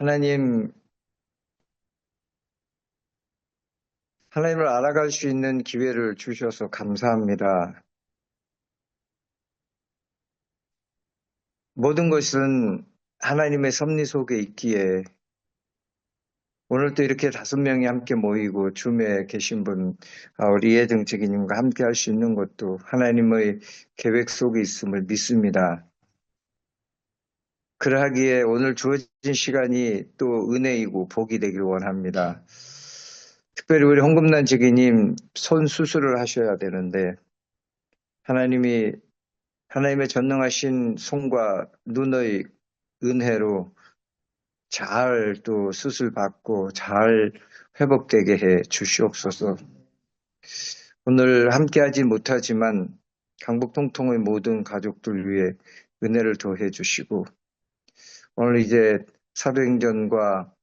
하나님, 하나님을 알아갈 수 있는 기회를 주셔서 감사합니다. 모든 것은 하나님의 섭리 속에 있기에 오늘 또 이렇게 5명이 함께 모이고 줌에 계신 분, 우리 예정책임님과 함께 할 수 있는 것도 하나님의 계획 속에 있음을 믿습니다. 그러하기에 오늘 주어진 시간이 또 은혜이고 복이 되길 원합니다. 특별히 우리 홍금란 지기님 손 수술을 하셔야 되는데 하나님의 전능하신 손과 눈의 은혜로 잘 또 수술받고 잘 회복되게 해 주시옵소서. 오늘 함께하지 못하지만 강북통통의 모든 가족들 위해 은혜를 더해 주시고 오늘 이제 사도행전과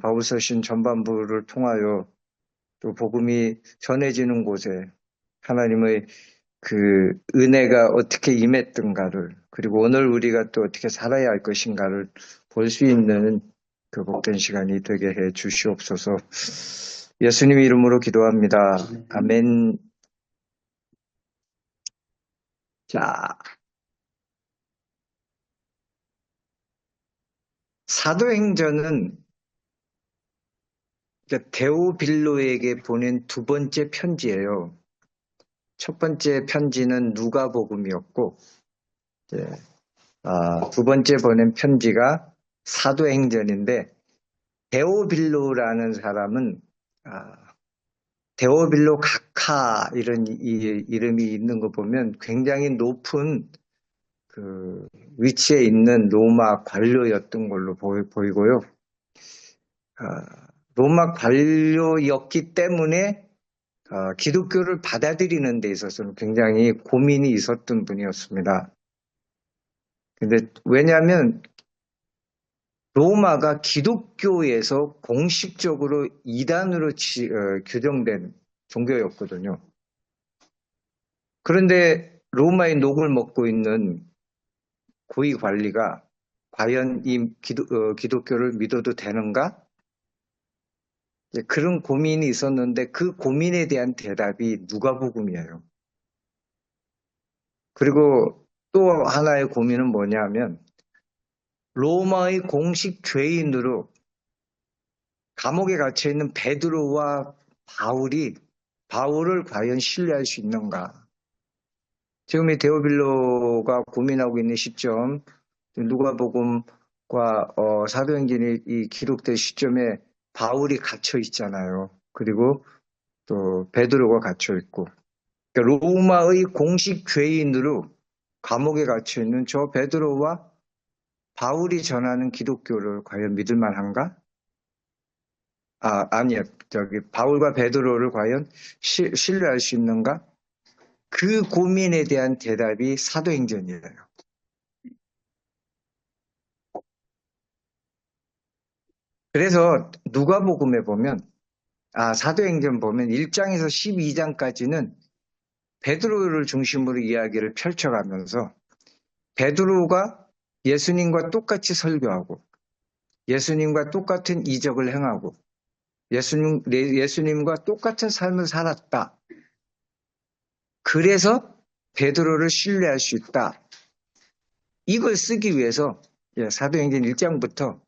바울서신 전반부를 통하여 또 복음이 전해지는 곳에 하나님의 그 은혜가 어떻게 임했던가를 그리고 오늘 우리가 또 어떻게 살아야 할 것인가를 볼 수 있는 그 복된 시간이 되게 해 주시옵소서. 예수님 이름으로 기도합니다. 아멘. 자, 사도행전은 데오빌로에게 보낸 2번째 편지예요. 첫 번째 편지는 누가복음이었고, 2번째 보낸 편지가 사도행전인데, 데오빌로라는 사람은 데오빌로 각하 이런 이름이 있는 거 보면 굉장히 높은 그 위치에 있는 로마 관료였던 걸로 보이고요. 로마 관료였기 때문에 기독교를 받아들이는 데 있어서는 굉장히 고민이 있었던 분이었습니다. 근데 왜냐하면 로마가 기독교에서 공식적으로 이단으로 규정된 종교였거든요. 그런데 로마의 녹을 먹고 있는 고위 관리가 과연 이 기독교를 믿어도 되는가? 그런 고민이 있었는데 그 고민에 대한 대답이 누가복음이에요. 그리고 또 하나의 고민은 뭐냐면 로마의 공식 죄인으로 감옥에 갇혀 있는 베드로와 바울을 과연 신뢰할 수 있는가? 지금 이 데오빌로가 고민하고 있는 시점, 누가복음과 사도행전이 이 기록된 시점에 바울이 갇혀 있잖아요. 그리고 또 베드로가 갇혀 있고, 그러니까 로마의 공식 죄인으로 감옥에 갇혀 있는 저 베드로와 바울이 전하는 기독교를 과연 믿을 만한가? 아니요. 바울과 베드로를 과연 신뢰할 수 있는가? 그 고민에 대한 대답이 사도행전이에요. 그래서 누가복음에 보면, 사도행전 보면 1장에서 12장까지는 베드로를 중심으로 이야기를 펼쳐가면서 베드로가 예수님과 똑같이 설교하고 예수님과 똑같은 이적을 행하고 예수님과 똑같은 삶을 살았다. 그래서 베드로를 신뢰할 수 있다. 이걸 쓰기 위해서 사도행전 1장부터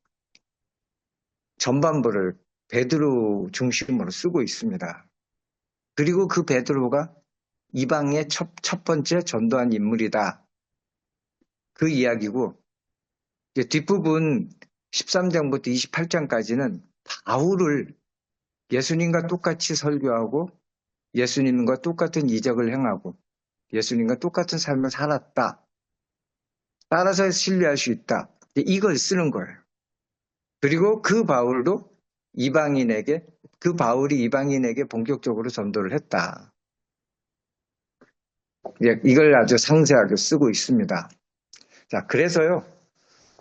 전반부를 베드로 중심으로 쓰고 있습니다. 그리고 그 베드로가 이방의 첫 번째 전도한 인물이다. 그 이야기고 뒷부분 13장부터 28장까지는 바울을 예수님과 똑같이 설교하고 예수님과 똑같은 이적을 행하고 예수님과 똑같은 삶을 살았다. 따라서 신뢰할 수 있다. 이걸 쓰는 거예요. 그리고 그 바울이 이방인에게 본격적으로 전도를 했다. 이걸 아주 상세하게 쓰고 있습니다. 자, 그래서요,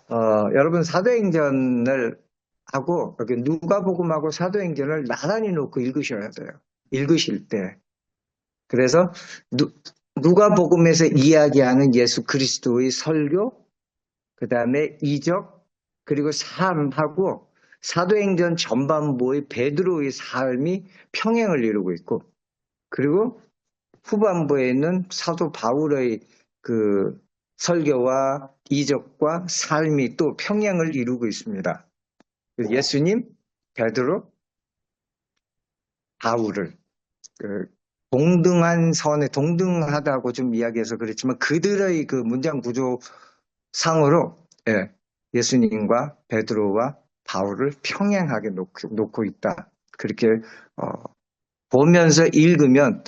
여러분 사도행전을 하고 여기 누가복음하고 사도행전을 나란히 놓고 읽으셔야 돼요. 읽으실 때. 그래서 누가복음에서 이야기하는 예수 그리스도의 설교, 그 다음에 이적, 그리고 삶하고 사도행전 전반부의 베드로의 삶이 평행을 이루고 있고, 그리고 후반부에 있는 사도 바울의 그 설교와 이적과 삶이 또 평행을 이루고 있습니다. 예수님, 베드로, 바울을 그 동등한 선에 동등하다고 좀 이야기해서 그렇지만 그들의 그 문장 구조 상으로 예, 예수님과 베드로와 바울을 평행하게 놓고 있다. 그렇게 어, 보면서 읽으면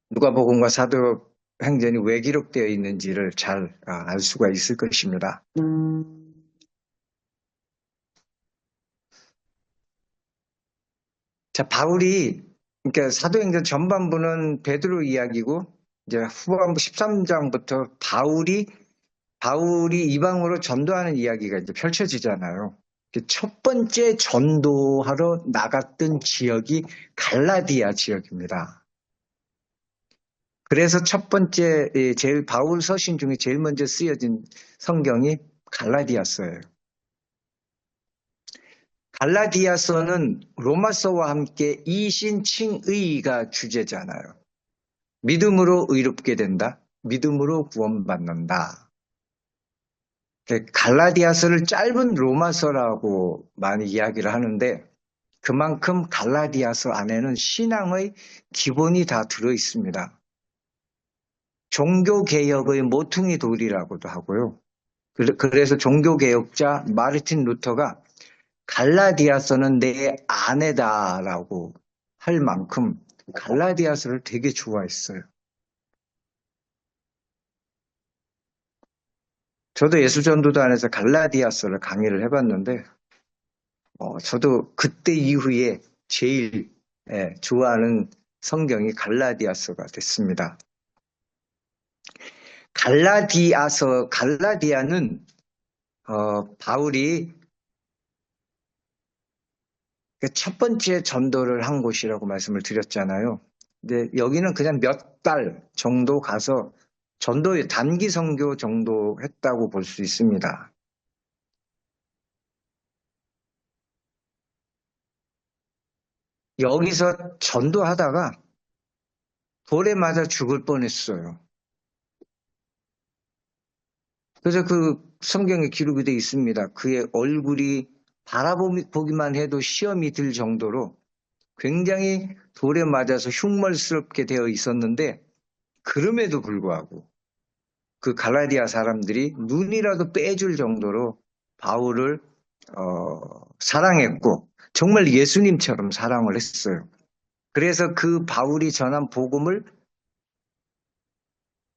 누가복음과 사도행전이 왜 기록되어 있는지를 잘 알 수가 있을 것입니다. 자, 바울이 그러니까 사도행전 전반부는 베드로 이야기고 이제 후반부 13장부터 바울이 이방으로 전도하는 이야기가 이제 펼쳐지잖아요. 첫 번째 전도하러 나갔던 지역이 갈라디아 지역입니다. 그래서 첫 번째 제일 바울 서신 중에 제일 먼저 쓰여진 성경이 갈라디아서예요. 갈라디아서는 로마서와 함께 이신칭의가 주제잖아요. 믿음으로 의롭게 된다. 믿음으로 구원받는다. 갈라디아서를 짧은 로마서라고 많이 이야기를 하는데 그만큼 갈라디아서 안에는 신앙의 기본이 다 들어 있습니다. 종교개혁의 모퉁이 돌이라고도 하고요. 그래서 종교개혁자 마르틴 루터가 갈라디아서는 내 아내다라고 할 만큼 갈라디아서를 되게 좋아했어요. 저도 예수전도단에서 갈라디아서를 강의를 해봤는데 저도 그때 이후에 제일 좋아하는 성경이 갈라디아서가 됐습니다. 갈라디아는 바울이 첫 번째 전도를 한 곳이라고 말씀을 드렸잖아요. 근데 여기는 그냥 몇 달 정도 가서 전도의 단기 선교 정도 했다고 볼 수 있습니다. 여기서 전도하다가 돌에 맞아 죽을 뻔했어요. 그래서 그 성경에 기록이 되어 있습니다. 그의 얼굴이 바라보기만 해도 시험이 들 정도로 굉장히 돌에 맞아서 흉멀스럽게 되어 있었는데 그럼에도 불구하고 그 갈라디아 사람들이 눈이라도 빼줄 정도로 바울을 사랑했고 정말 예수님처럼 사랑을 했어요. 그래서 그 바울이 전한 복음을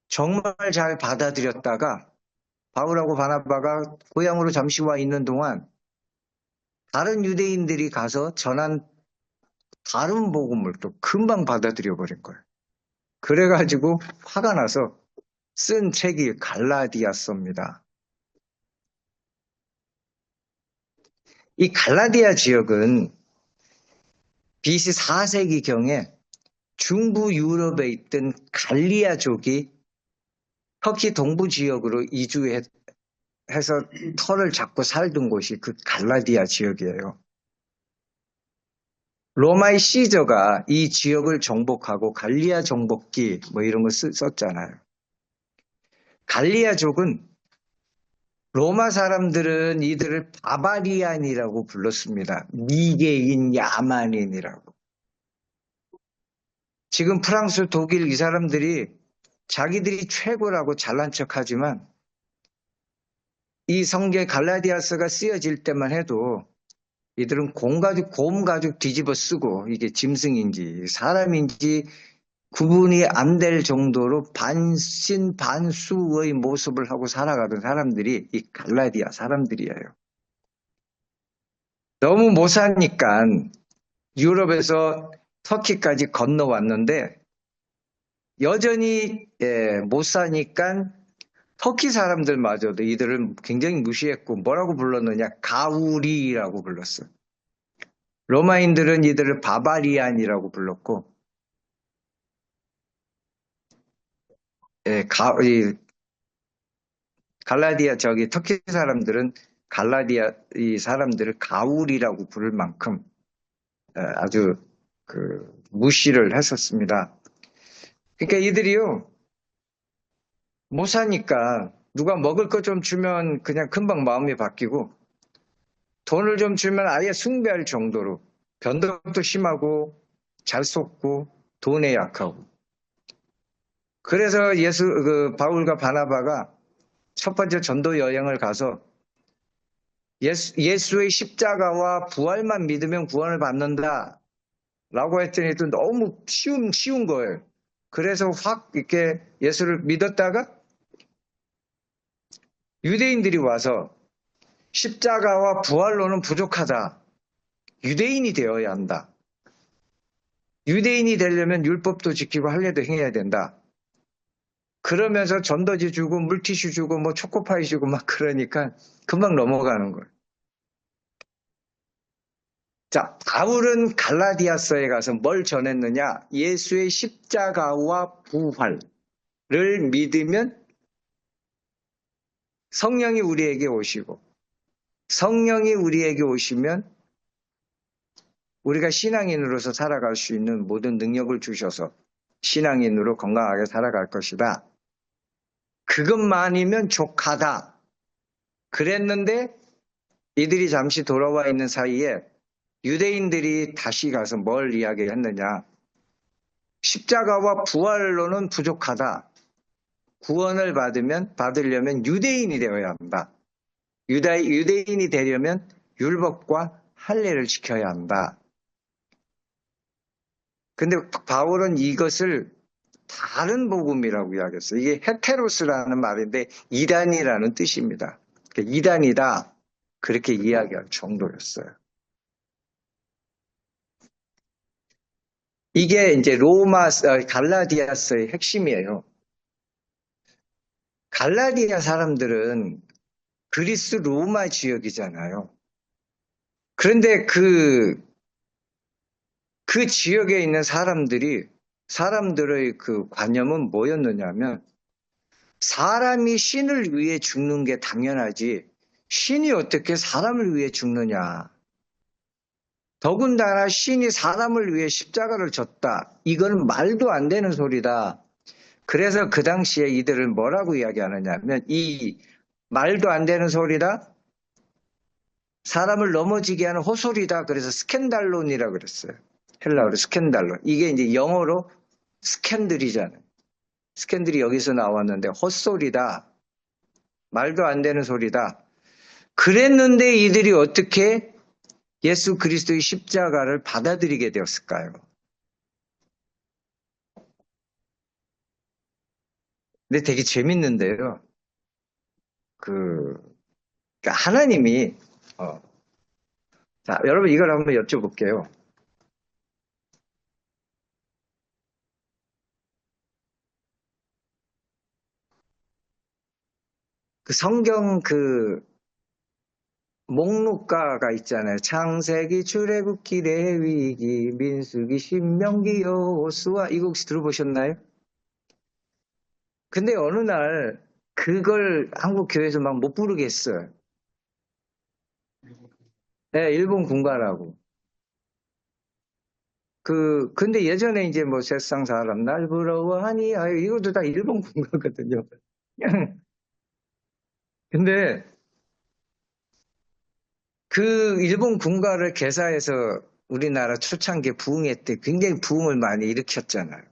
정말 잘 받아들였다가 바울하고 바나바가 고향으로 잠시 와 있는 동안 다른 유대인들이 가서 전한 다른 복음을 또 금방 받아들여 버린 거예요. 그래가지고 화가 나서 쓴 책이 갈라디아서입니다. 이 갈라디아 지역은 BC 4세기경에 중부 유럽에 있던 갈리아족이 터키 동부 지역으로 이주해서 터를 잡고 살던 곳이 그 갈라디아 지역이에요. 로마의 시저가 이 지역을 정복하고 갈리아 정복기 뭐 이런 거 썼잖아요. 갈리아족은 로마 사람들은 이들을 바바리안이라고 불렀습니다. 미개인 야만인이라고. 지금 프랑스, 독일 이 사람들이 자기들이 최고라고 잘난 척하지만 이 성경 갈라디아서가 쓰여질 때만 해도 이들은 곰 가죽 뒤집어 쓰고 이게 짐승인지 사람인지 구분이 안 될 정도로 반신반수의 모습을 하고 살아가던 사람들이 이 갈라디아 사람들이에요. 너무 못 사니까 유럽에서 터키까지 건너왔는데 여전히 못 사니까 터키 사람들마저도 이들을 굉장히 무시했고 뭐라고 불렀느냐? 가우리라고 불렀어요. 로마인들은 이들을 바바리안이라고 불렀고 터키 사람들은 갈라디아 이 사람들을 가울이라고 부를 만큼 아주 무시를 했었습니다. 그러니까 이들이요, 못 사니까 누가 먹을 것 좀 주면 그냥 금방 마음이 바뀌고 돈을 좀 주면 아예 숭배할 정도로 변덕도 심하고 잘 속고 돈에 약하고. 그래서 바울과 바나바가 첫 번째 전도 여행을 가서 예수의 십자가와 부활만 믿으면 구원을 받는다 라고 했더니 또 너무 쉬운 거예요. 그래서 확 이렇게 예수를 믿었다가 유대인들이 와서 십자가와 부활로는 부족하다. 유대인이 되어야 한다. 유대인이 되려면 율법도 지키고 할례도 행해야 된다. 그러면서 전도지 주고 물티슈 주고 뭐 초코파이 주고 막 그러니까 금방 넘어가는 거예요. 자, 바울은 갈라디아서에 가서 뭘 전했느냐? 예수의 십자가와 부활을 믿으면 성령이 우리에게 오시고, 성령이 우리에게 오시면 우리가 신앙인으로서 살아갈 수 있는 모든 능력을 주셔서 신앙인으로 건강하게 살아갈 것이다. 그것만이면 족하다. 그랬는데 이들이 잠시 돌아와 있는 사이에 유대인들이 다시 가서 뭘 이야기했느냐. 십자가와 부활로는 부족하다. 구원을 받으려면 유대인이 되어야 한다. 유대인이 되려면 율법과 할례를 지켜야 한다. 근데 바울은 이것을 다른 복음이라고 이야기했어요. 이게 헤테로스라는 말인데 이단이라는 뜻입니다. 그러니까 이단이다. 그렇게 이야기할 정도였어요. 이게 이제 갈라디아서의 핵심이에요. 갈라디아 사람들은 그리스 로마 지역이잖아요. 그런데 그 지역에 있는 사람들의 그 관념은 뭐였느냐면 사람이 신을 위해 죽는 게 당연하지 신이 어떻게 사람을 위해 죽느냐. 더군다나 신이 사람을 위해 십자가를 졌다. 이건 말도 안 되는 소리다. 그래서 그 당시에 이들을 뭐라고 이야기하느냐면 이 말도 안 되는 소리다. 사람을 넘어지게 하는 호소리다. 그래서 스캔달론이라고 그랬어요. 헬라어로 스캔달론. 이게 이제 영어로 스캔들이잖아요. 스캔들이 여기서 나왔는데 헛소리다. 말도 안 되는 소리다. 그랬는데 이들이 어떻게 예수 그리스도의 십자가를 받아들이게 되었을까요? 근데 되게 재밌는데요. 그러니까 하나님이 자, 여러분 이걸 한번 여쭤볼게요. 그 성경 목록가가 있잖아요. 창세기, 출애굽기, 레위기, 민수기, 신명기, 여호수아 이거 혹시 들어보셨나요? 근데 어느 날 그걸 한국 교회에서 막 못 부르겠어요. 네, 일본 군가라고. 근데 예전에 이제 뭐 세상 사람 날 부러워하니, 이것도 다 일본 군가거든요. 근데 그 일본 군가를 개사해서 우리나라 초창기 부흥회 때 굉장히 부흥을 많이 일으켰잖아요.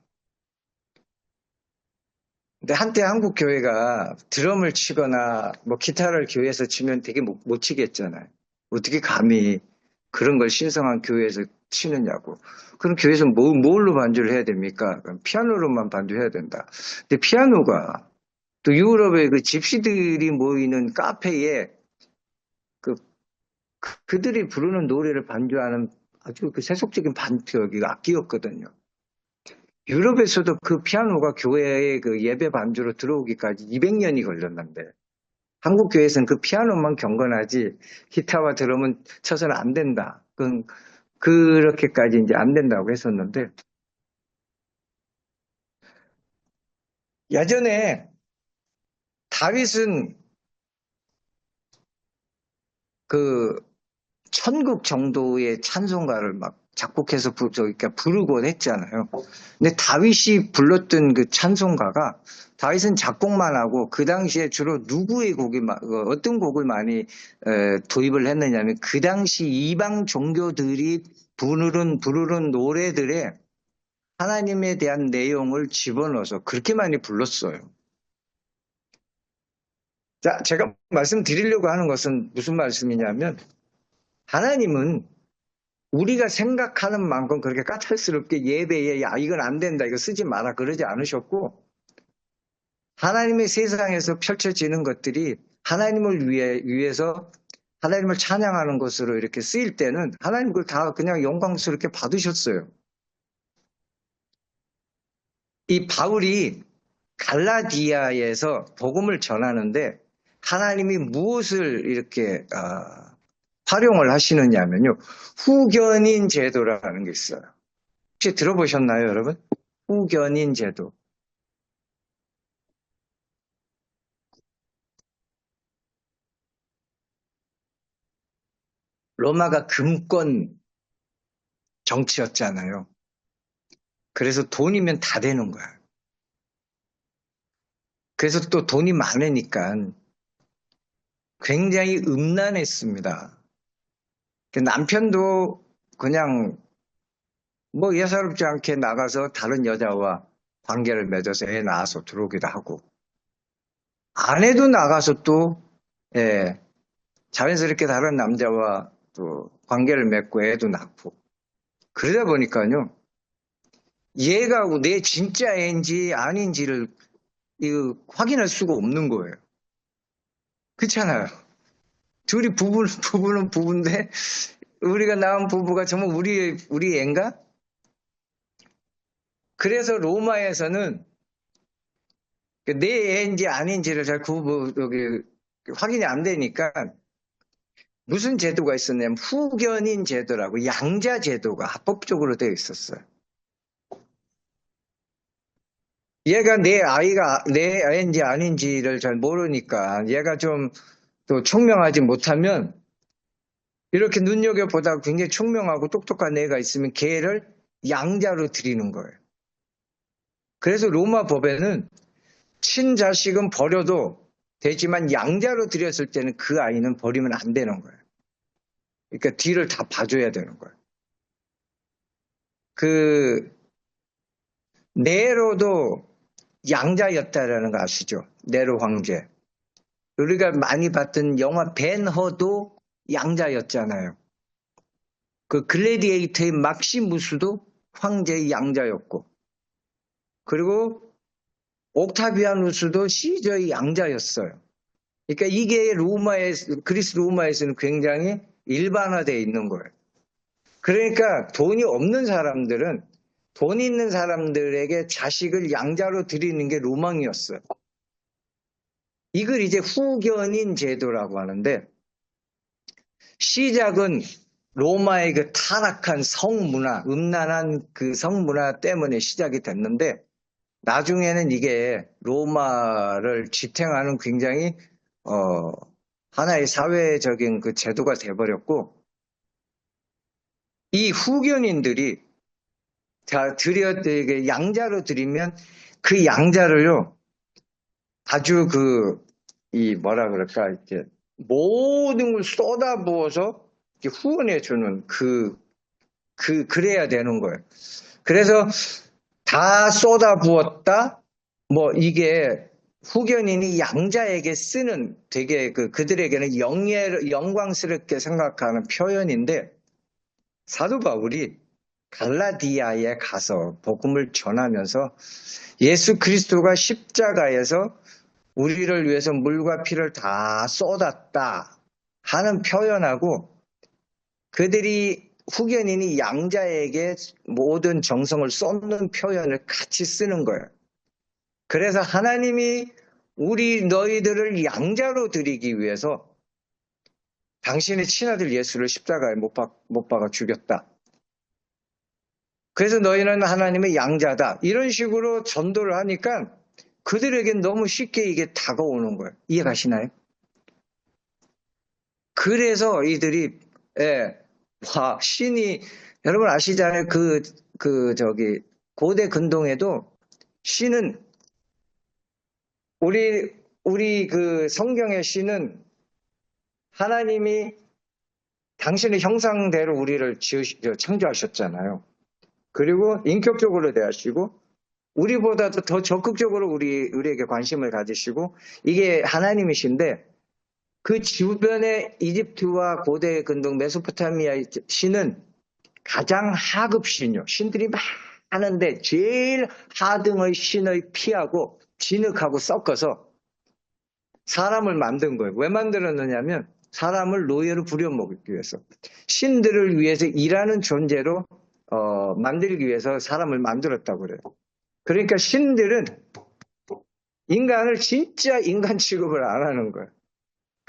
근데 한때 한국 교회가 드럼을 치거나 뭐 기타를 교회에서 치면 되게 못 치겠잖아요. 어떻게 감히 그런 걸 신성한 교회에서 치느냐고. 그럼 교회에서 뭘로 반주를 해야 됩니까? 그럼 피아노로만 반주해야 된다. 근데 피아노가 또 유럽의 그 집시들이 모이는 카페에 그 그들이 부르는 노래를 반주하는 아주 그 세속적인 악기였거든요. 유럽에서도 그 피아노가 교회의 그 예배 반주로 들어오기까지 200년이 걸렸는데 한국 교회에서는 그 피아노만 경건하지 기타와 드럼은 쳐서는 안 된다. 그렇게까지 이제 안 된다고 했었는데 예전에 다윗은 그 천국 정도의 찬송가를 막 작곡해서 그러니까 부르곤 했잖아요. 근데 다윗이 불렀던 그 찬송가가 다윗은 작곡만 하고 그 당시에 주로 누구의 곡이 어떤 곡을 많이 도입을 했느냐면 그 당시 이방 종교들이 부르는 노래들에 하나님에 대한 내용을 집어넣어서 그렇게 많이 불렀어요. 자, 제가 말씀드리려고 하는 것은 무슨 말씀이냐면 하나님은 우리가 생각하는 만큼 그렇게 까탈스럽게 예배에 야 이건 안 된다 이거 쓰지 마라 그러지 않으셨고 하나님의 세상에서 펼쳐지는 것들이 하나님을 위해서 하나님을 찬양하는 것으로 이렇게 쓰일 때는 하나님 그걸 다 그냥 영광스럽게 받으셨어요. 이 바울이 갈라디아에서 복음을 전하는데 하나님이 무엇을 이렇게 활용을 하시느냐면요. 후견인 제도라는 게 있어요. 혹시 들어보셨나요, 여러분? 후견인 제도. 로마가 금권 정치였잖아요. 그래서 돈이면 다 되는 거야. 그래서 또 돈이 많으니까 굉장히 음란했습니다. 남편도 그냥 뭐 예사롭지 않게 나가서 다른 여자와 관계를 맺어서 애 낳아서 들어오기도 하고 아내도 나가서 또 예, 자연스럽게 다른 남자와 또 관계를 맺고 애도 낳고 그러다 보니까요 얘가 내 진짜 애인지 아닌지를 이거 확인할 수가 없는 거예요. 그렇잖아요. 둘이 부부는 부부인데 우리가 낳은 부부가 정말 우리 애인가? 그래서 로마에서는 내 애인지 아닌지를 잘 여기 확인이 안 되니까 무슨 제도가 있었냐면 후견인 제도라고 양자 제도가 합법적으로 되어 있었어요. 얘가 내 애인지 아닌지를 잘 모르니까 얘가 좀 또 총명하지 못하면 이렇게 눈여겨보다 굉장히 총명하고 똑똑한 애가 있으면 걔를 양자로 드리는 거예요. 그래서 로마 법에는 친자식은 버려도 되지만 양자로 드렸을 때는 그 아이는 버리면 안 되는 거예요. 그러니까 뒤를 다 봐줘야 되는 거예요. 그 네로도 양자였다라는 거 아시죠? 네로 황제. 우리가 많이 봤던 영화 벤허도 양자였잖아요. 그 글래디에이터의 막시무스도 황제의 양자였고 그리고 옥타비아누스도 시저의 양자였어요. 그러니까 이게 그리스 로마에서는 굉장히 일반화되어 있는 거예요. 그러니까 돈이 없는 사람들은 돈 있는 사람들에게 자식을 양자로 드리는 게 로망이었어요. 이걸 이제 후견인 제도라고 하는데 시작은 로마의 그 타락한 성문화, 음란한 그 성문화 때문에 시작이 됐는데 나중에는 이게 로마를 지탱하는 굉장히 하나의 사회적인 그 제도가 돼버렸고 이 후견인들이 양자로 드리면 그 양자를요 아주 뭐라 그럴까 이렇게 모든 걸 쏟아부어서 후원해 주는 그래야 되는 거예요. 그래서 다 쏟아부었다 뭐 이게 후견인이 양자에게 쓰는 되게 그들에게는 영광스럽게 생각하는 표현인데 사도 바울이 갈라디아에 가서 복음을 전하면서 예수 그리스도가 십자가에서 우리를 위해서 물과 피를 다 쏟았다 하는 표현하고 그들이 후견인이 양자에게 모든 정성을 쏟는 표현을 같이 쓰는 거예요. 그래서 하나님이 너희들을 양자로 드리기 위해서 당신의 친아들 예수를 십자가에 못 박아 죽였다. 그래서 너희는 하나님의 양자다. 이런 식으로 전도를 하니까 그들에겐 너무 쉽게 이게 다가오는 거예요. 이해가시나요? 그래서 이들이, 예, 와, 신이, 여러분 아시잖아요. 고대 근동에도 신은, 우리 그 성경의 신은 하나님이 당신의 형상대로 우리를 창조하셨잖아요. 그리고 인격적으로 대하시고, 우리보다도 더 적극적으로 우리에게 관심을 가지시고, 이게 하나님이신데, 그 주변의 이집트와 고대 근동 메소포타미아 신은 가장 하급 신이요. 신들이 많은데 제일 하등의 신의 피하고 진흙하고 섞어서 사람을 만든 거예요. 왜 만들었느냐면 사람을 노예로 부려먹기 위해서. 신들을 위해서 일하는 존재로 만들기 위해서 사람을 만들었다고 그래요. 그러니까 신들은 인간을 진짜 인간 취급을 안 하는 거예요.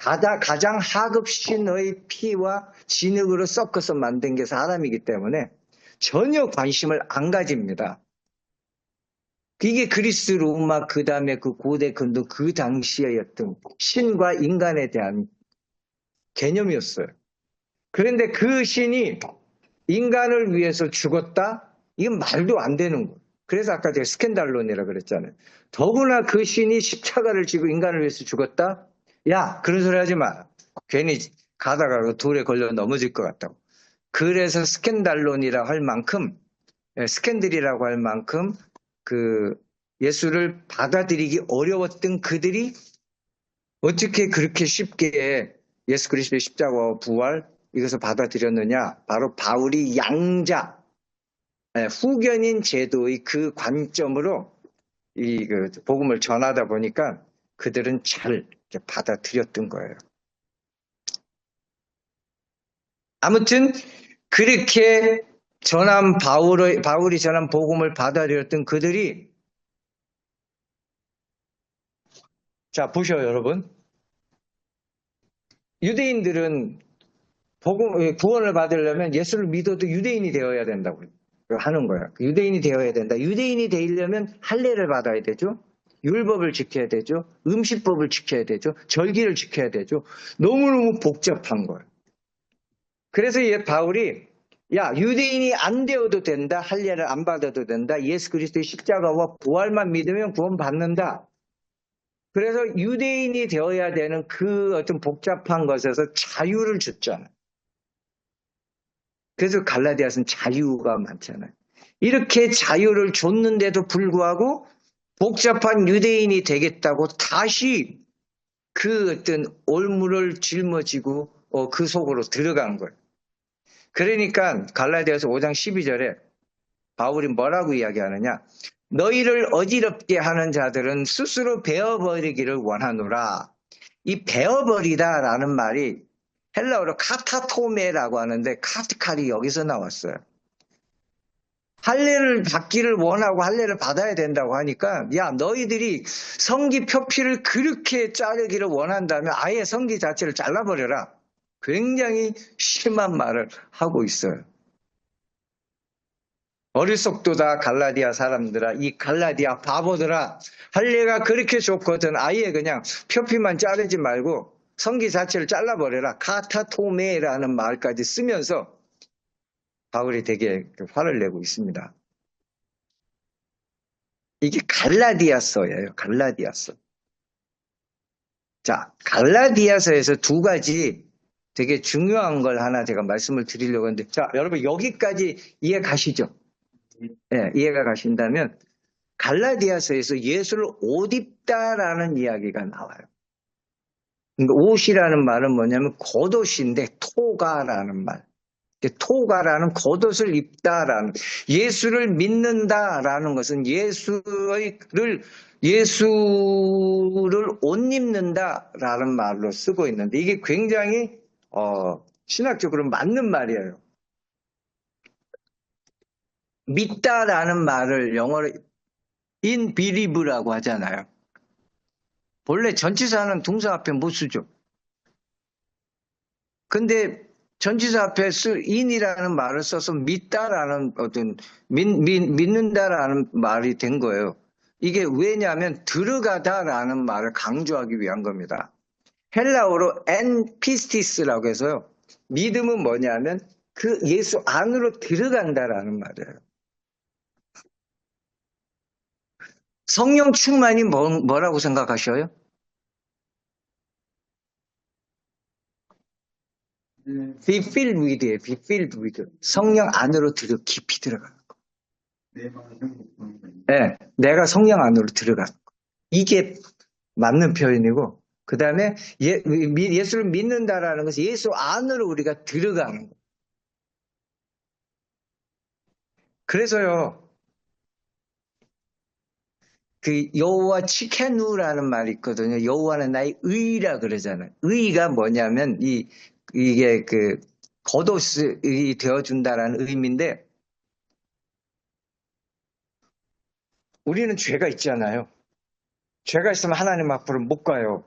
가장 하급 신의 피와 진흙으로 섞어서 만든 게 사람이기 때문에 전혀 관심을 안 가집니다. 이게 그리스 로마 그 다음에 그 고대 근동 그 당시에였던 신과 인간에 대한 개념이었어요. 그런데 그 신이 인간을 위해서 죽었다? 이건 말도 안 되는 거예요. 그래서 아까 제가 스캔달론이라고 그랬잖아요. 더구나 그 신이 십자가를 지고 인간을 위해서 죽었다? 야, 그런 소리 하지 마. 괜히 가다가 그 돌에 걸려 넘어질 것 같다고. 그래서 스캔달론이라고 할 만큼, 스캔들이라고 할 만큼 그 예수를 받아들이기 어려웠던 그들이 어떻게 그렇게 쉽게 예수 그리스도의 십자가와 부활 이것을 받아들였느냐? 바로 바울이 양자, 후견인 제도의 그 관점으로 그 복음을 전하다 보니까 그들은 잘 받아들였던 거예요. 아무튼 그렇게 바울이 전한 복음을 받아들였던 그들이, 자 보셔요 여러분. 유대인들은 구원을 받으려면 예수를 믿어도 유대인이 되어야 된다고 하는 거야. 유대인이 되어야 된다. 유대인이 되려면 할례를 받아야 되죠. 율법을 지켜야 되죠. 음식법을 지켜야 되죠. 절기를 지켜야 되죠. 너무너무 복잡한 거예요. 그래서 바울이 유대인이 안 되어도 된다. 할례를 안 받아도 된다. 예수 그리스도의 십자가와 부활만 믿으면 구원받는다. 그래서 유대인이 되어야 되는 그 어떤 복잡한 것에서 자유를 줬잖아요. 그래서 갈라디아서는 자유가 많잖아요. 이렇게 자유를 줬는데도 불구하고 복잡한 유대인이 되겠다고 다시 그 어떤 올무를 짊어지고 그 속으로 들어간 거예요. 그러니까 갈라디아서 5장 12절에 바울이 뭐라고 이야기하느냐? 너희를 어지럽게 하는 자들은 스스로 베어버리기를 원하노라. 이 베어버리다라는 말이 헬라어로 카타토메라고 하는데 카트칼이 여기서 나왔어요. 할례를 받기를 원하고 할례를 받아야 된다고 하니까 너희들이 성기 표피를 그렇게 자르기를 원한다면 아예 성기 자체를 잘라버려라. 굉장히 심한 말을 하고 있어요. 어리석도다 갈라디아 사람들아, 이 갈라디아 바보들아, 할례가 그렇게 좋거든 아예 그냥 표피만 자르지 말고 성기 자체를 잘라버려라. 카타토메라는 말까지 쓰면서 바울이 되게 화를 내고 있습니다. 이게 갈라디아서예요. 갈라디아서. 자, 갈라디아서에서 두 가지 되게 중요한 걸 하나 제가 말씀을 드리려고 하는데, 자, 여러분 여기까지 이해 가시죠? 네, 이해가 가신다면 갈라디아서에서 예수를 옷 입다라는 이야기가 나와요. 그러니까 옷이라는 말은 뭐냐면 겉옷인데 토가라는 말. 토가라는 겉옷을 입다라는, 예수를 믿는다라는 것은 예수를 옷 입는다라는 말로 쓰고 있는데 이게 굉장히 신학적으로 맞는 말이에요. 믿다라는 말을 영어로 in believe라고 하잖아요. 본래 전치사는 동사 앞에 못 쓰죠. 근데 전치사 앞에 in이라는 말을 써서 믿다라는 믿는다라는 말이 된 거예요. 이게 왜냐하면 들어가다라는 말을 강조하기 위한 겁니다. 헬라어로 엔 피스티스라고 해서요. 믿음은 뭐냐면 그 예수 안으로 들어간다라는 말이에요. 성령 충만이 뭐라고 생각하셔요? Be filled with예요. Be filled with. 성령 안으로 깊이 들어가는 거. 네, 내가 성령 안으로 들어가는 거. 이게 맞는 표현이고, 그 다음에 예수를 믿는다라는 것은 예수 안으로 우리가 들어가는 거. 그래서요, 그 여호와 치케누라는 말이 있거든요. 여호와는 나의 의라 그러잖아요. 의가 뭐냐면 이게 그 겉옷이 되어준다라는 의미인데 우리는 죄가 있잖아요. 죄가 있으면 하나님 앞으로 못 가요.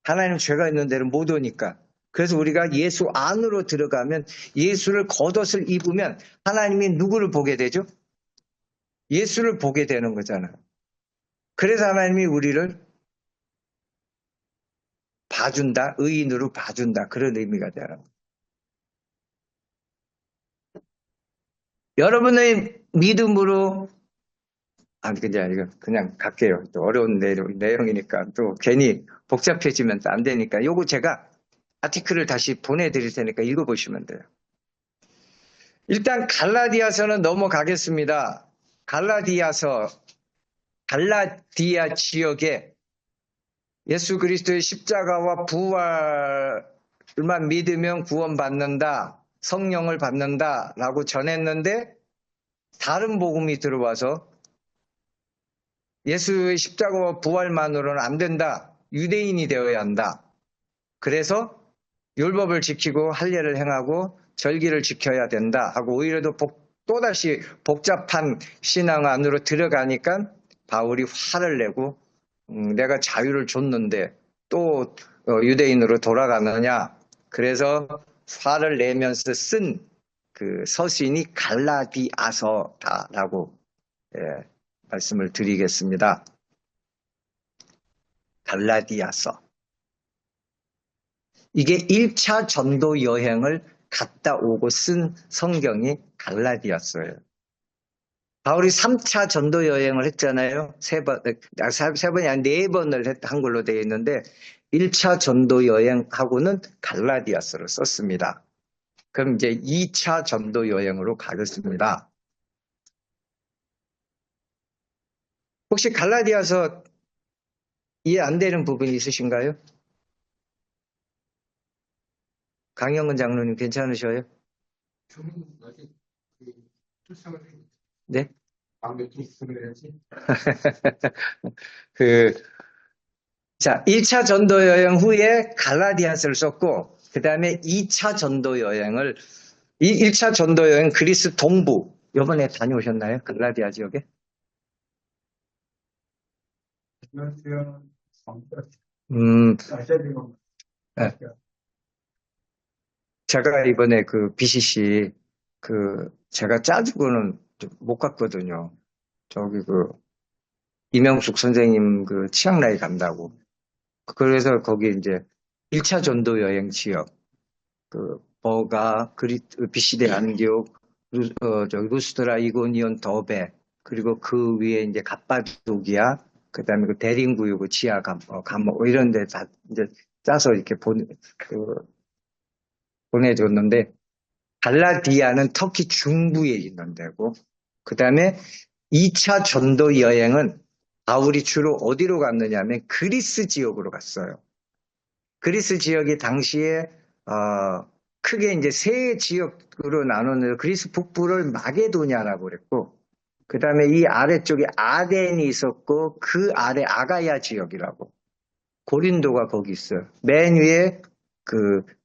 하나님 죄가 있는 데는 못 오니까. 그래서 우리가 예수 안으로 들어가면 예수를 겉옷을 입으면 하나님이 누구를 보게 되죠? 예수를 보게 되는 거잖아요. 그래서 하나님이 우리를 봐준다, 의인으로 봐준다 그런 의미가 되는 거예요. 여러분의 믿음으로 그냥 갈게요. 또 어려운 내용이니까 또 괜히 복잡해지면 또 안 되니까 요거 제가 아티클을 다시 보내드릴 테니까 읽어보시면 돼요. 일단 갈라디아서는 넘어가겠습니다. 갈라디아 지역에 예수 그리스도의 십자가와 부활만 믿으면 구원받는다, 성령을 받는다라고 전했는데 다른 복음이 들어와서 예수의 십자가와 부활만으로는 안 된다. 유대인이 되어야 한다. 그래서 율법을 지키고 할례를 행하고 절기를 지켜야 된다 하고 오히려 또다시 복잡한 신앙 안으로 들어가니까 바울이 화를 내고 내가 자유를 줬는데 또 유대인으로 돌아가느냐. 그래서 화를 내면서 쓴 그 서신이 갈라디아서다라고 말씀을 드리겠습니다. 갈라디아서. 이게 1차 전도 여행을 갔다 오고 쓴 성경이 갈라디아서예요. 바울이 3차 전도 여행을 했잖아요. 세 번이 아니라 4번을 한 걸로 되어 있는데 1차 전도 여행하고는 갈라디아서를 썼습니다. 그럼 이제 2차 전도 여행으로 가겠습니다. 혹시 갈라디아서 이해 안 되는 부분이 있으신가요? 강영근 장로님 괜찮으셔요? 네? 자, 1차 전도 여행 후에 갈라디아서를 썼고, 그 다음에 2차 전도 여행을, 1차 전도 여행 그리스 동부, 요번에 다녀오셨나요? 갈라디아 지역에? 음, 네. 제가 이번에 그 BCC, 제가 짜주고는 못 갔거든요. 저기 이명숙 선생님 치앙라이 간다고. 그래서 거기 이제 1차 전도 여행 지역, 버가, 비시데 안디옥, 루스트라, 이고니온, 더베, 그리고 그 위에 이제 갑바도기아, 그 다음에 대림구유, 지하 감옥, 이런 데 다 이제 짜서 이렇게 보내줬는데, 갈라디아는 터키 중부에 있는 데고, 그 다음에 2차 전도 여행은 바울이 주로 어디로 갔느냐면 그리스 지역으로 갔어요. 그리스 지역이 당시에 크게 이제 세 지역으로 나누는 그리스 북부를 마게도냐라고 그랬고, 그 다음에 이 아래쪽에 아덴이 있었고, 그 아래 아가야 지역이라고. 고린도가 거기 있어요. 맨 위에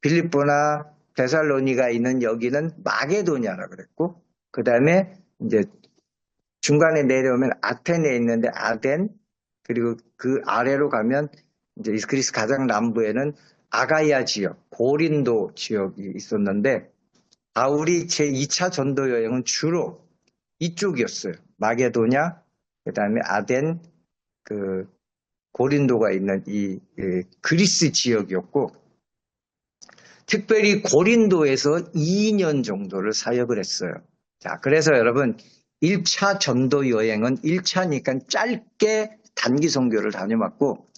빌립보나 데살로니가 있는 여기는 마게도냐라고 그랬고, 그 다음에 이제 중간에 내려오면 아테네에 있는데 아덴, 그리고 그 아래로 가면 이제 그리스 가장 남부에는 아가야 지역, 고린도 지역이 있었는데 바울이 제2차 전도 여행은 주로 이쪽이었어요. 마게도냐, 그 다음에 아덴, 고린도가 있는 이 그리스 지역이었고, 특별히 고린도에서 2년 정도를 사역을 했어요. 자, 그래서 여러분, 1차 전도 여행은 1차니까 짧게 단기 선교를 다녀왔고,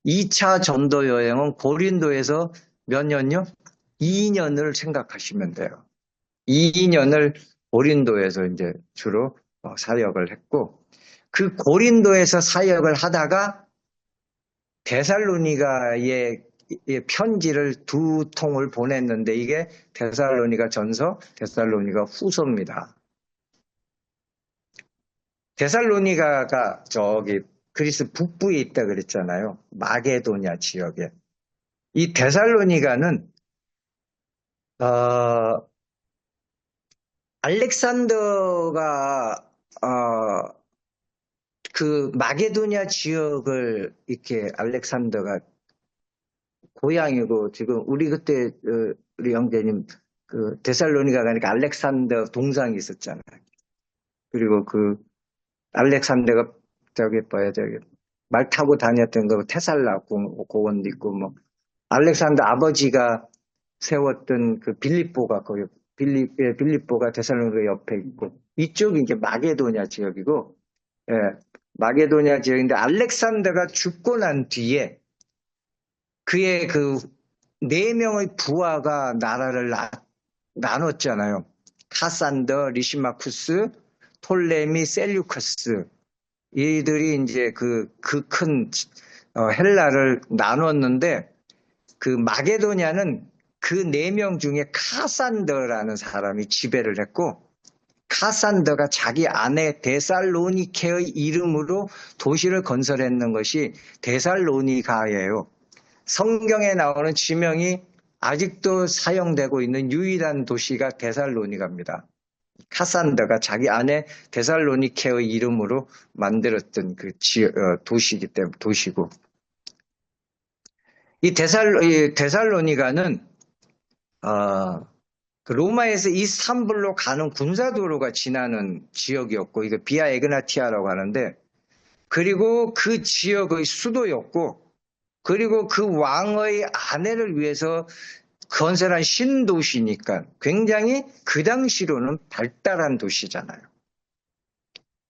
2차 전도 여행은 고린도에서 몇 년요? 2년을 생각하시면 돼요. 2년을 고린도에서 이제 주로 사역을 했고, 그 고린도에서 사역을 하다가 데살로니가의 편지를 2통을 보냈는데 이게 데살로니가 전서, 데살로니가 후서입니다. 데살로니가가 저기 그리스 북부에 있다 그랬잖아요. 마게도냐 지역에. 이 데살로니가는 알렉산더가 그 마게도냐 지역을 이렇게 알렉산더가 고향이고 지금 우리 그때 우리 형제님 그 데살로니가 가니까 알렉산더 동상이 있었잖아요. 그리고 그 알렉산더가 저기 뭐야 저기 말 타고 다녔던 거 테살라 공원도 있고 뭐 알렉산더 아버지가 세웠던 그 빌립보가 거기 빌립보가 데살로니가 옆에 있고 이쪽이 이제 마게도냐 지역이고 예, 마게도냐 지역인데 알렉산더가 죽고 난 뒤에 그의 그 네 명의 부하가 나라를 나눴잖아요. 카산더, 리시마쿠스, 톨레미, 셀류커스 이들이 이제 그 큰 헬라를 나눴는데 그 마게도냐는 그 네 명 중에 카산더라는 사람이 지배를 했고 카산더가 자기 아내 데살로니케의 이름으로 도시를 건설했는 것이 데살로니가예요. 성경에 나오는 지명이 아직도 사용되고 있는 유일한 도시가 데살로니가입니다. 카산더가 자기 아내 데살로니케의 이름으로 만들었던 그 도시이기 때문에 도시고 이 데살로니가는 그 로마에서 이스탄불로 가는 군사도로가 지나는 지역이었고 이거 비아 에그나티아라고 하는데 그리고 그 지역의 수도였고 그리고 그 왕의 아내를 위해서 건설한 신도시니까 굉장히 그 당시로는 발달한 도시잖아요.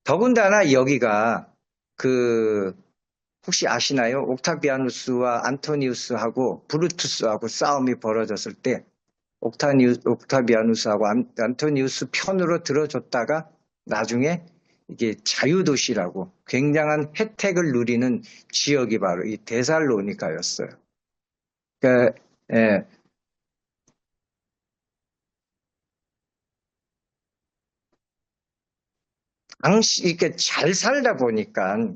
더군다나 여기가 그 혹시 아시나요? 옥타비아누스와 안토니우스하고 브루투스하고 싸움이 벌어졌을 때 옥타비아누스하고 안토니우스 편으로 들어줬다가 나중에 이게 자유도시라고 굉장한 혜택을 누리는 지역이 바로 이 데살로니가였어요. 그러니까, 예. 당시 이렇게 잘 살다 보니까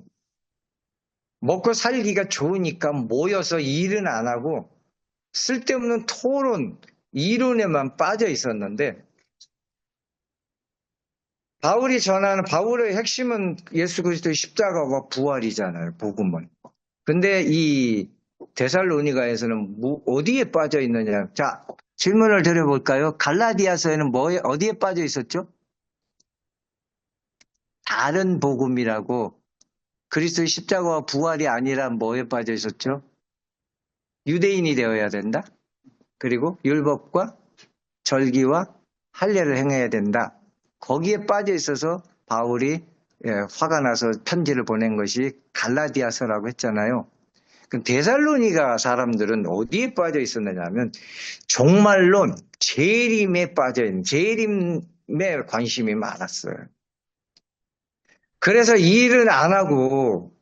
먹고 살기가 좋으니까 모여서 일은 안 하고 쓸데없는 토론, 이론에만 빠져 있었는데 바울이 전하는 바울의 핵심은 예수 그리스도의 십자가와 부활이잖아요. 복음은. 근데 이 데살로니가에서는 어디에 빠져 있느냐. 자, 질문을 드려볼까요? 갈라디아서에는 어디에 빠져 있었죠? 다른 복음이라고 그리스도의 십자가와 부활이 아니라 뭐에 빠져 있었죠? 유대인이 되어야 된다. 그리고 율법과 절기와 할례를 행해야 된다. 거기에 빠져 있어서 바울이 화가 나서 편지를 보낸 것이 갈라디아서라고 했잖아요. 그럼 데살로니가 사람들은 어디에 빠져 있었느냐 하면 종말론, 재림에 빠져 있는 재림에 관심이 많았어요. 그래서 일은 안 하고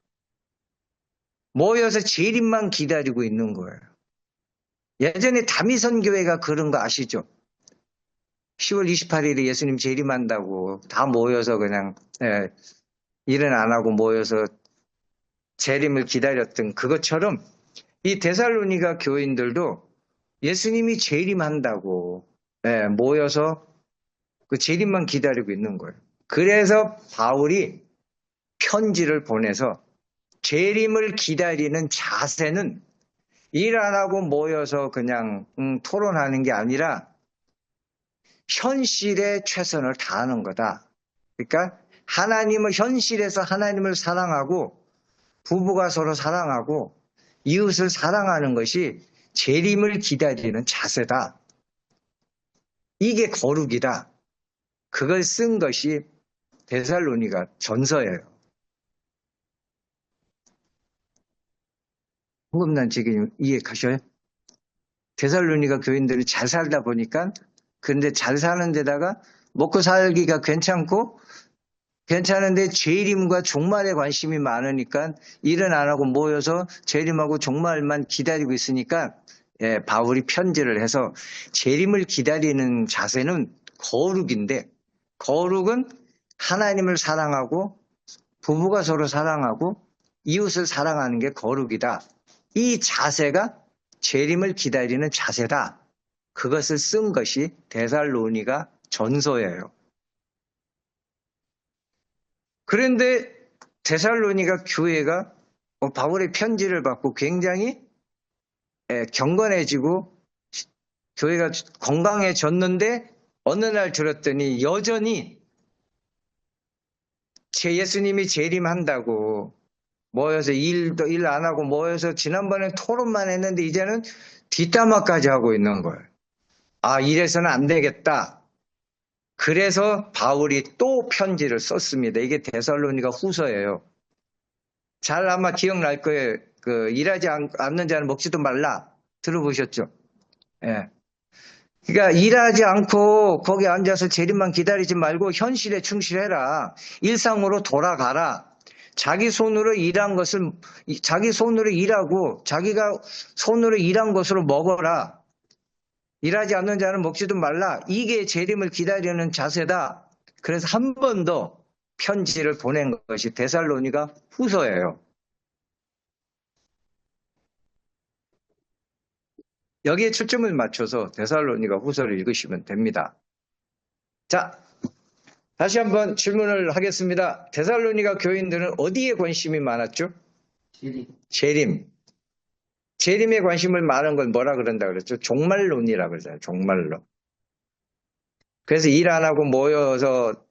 모여서 재림만 기다리고 있는 거예요. 예전에 다미선 교회가 그런 거 아시죠? 10월 28일에 예수님 재림한다고 다 모여서 그냥 일은 안 하고 모여서 재림을 기다렸던 그것처럼 이 데살로니가 교인들도 예수님이 재림한다고 모여서 그 재림만 기다리고 있는 거예요. 그래서 바울이 편지를 보내서 재림을 기다리는 자세는 일 안 하고 모여서 그냥 토론하는 게 아니라 현실에 최선을 다하는 거다. 그러니까 현실에서 하나님을 사랑하고 부부가 서로 사랑하고 이웃을 사랑하는 것이 재림을 기다리는 자세다. 이게 거룩이다. 그걸 쓴 것이 데살로니가 전서예요. 호흡난 지금 이해 가셔요? 데살로니가 교인들이 잘 살다 보니까 근데 잘 사는 데다가 먹고 살기가 괜찮은데 재림과 종말에 관심이 많으니까 일은 안 하고 모여서 재림하고 종말만 기다리고 있으니까 바울이 편지를 해서 재림을 기다리는 자세는 거룩인데 거룩은 하나님을 사랑하고 부부가 서로 사랑하고 이웃을 사랑하는 게 거룩이다. 이 자세가 재림을 기다리는 자세다. 그것을 쓴 것이 데살로니가 전서예요. 그런데 데살로니가 교회가 바울의 편지를 받고 굉장히 경건해지고 교회가 건강해졌는데 어느 날 들었더니 여전히 예수님이 재림한다고 모여서 일도 일 안 하고 모여서 지난번에 토론만 했는데 이제는 뒷담화까지 하고 있는 거예요. 아, 이래서는 안 되겠다. 그래서 바울이 또 편지를 썼습니다. 이게 데살로니가 후서예요. 잘 아마 기억날 거예요. 일하지 않는 자는 먹지도 말라. 들어보셨죠? 예. 그러니까 일하지 않고 거기 앉아서 재림만 기다리지 말고 현실에 충실해라. 일상으로 돌아가라. 자기 손으로 일한 것을 자기 손으로 일하고 자기가 손으로 일한 것으로 먹어라. 일하지 않는 자는 먹지도 말라. 이게 재림을 기다리는 자세다. 그래서 한 번 더 편지를 보낸 것이 데살로니가 후서예요. 여기에 초점을 맞춰서 데살로니가 후서를 읽으시면 됩니다. 자, 다시 한번 질문을 하겠습니다. 데살로니가 교인들은 어디에 관심이 많았죠? 재림. 재림에 관심을 많은 건 뭐라 그런다 그랬죠? 종말론이라 그러잖아요. 종말론. 그래서 일 안 하고 모여서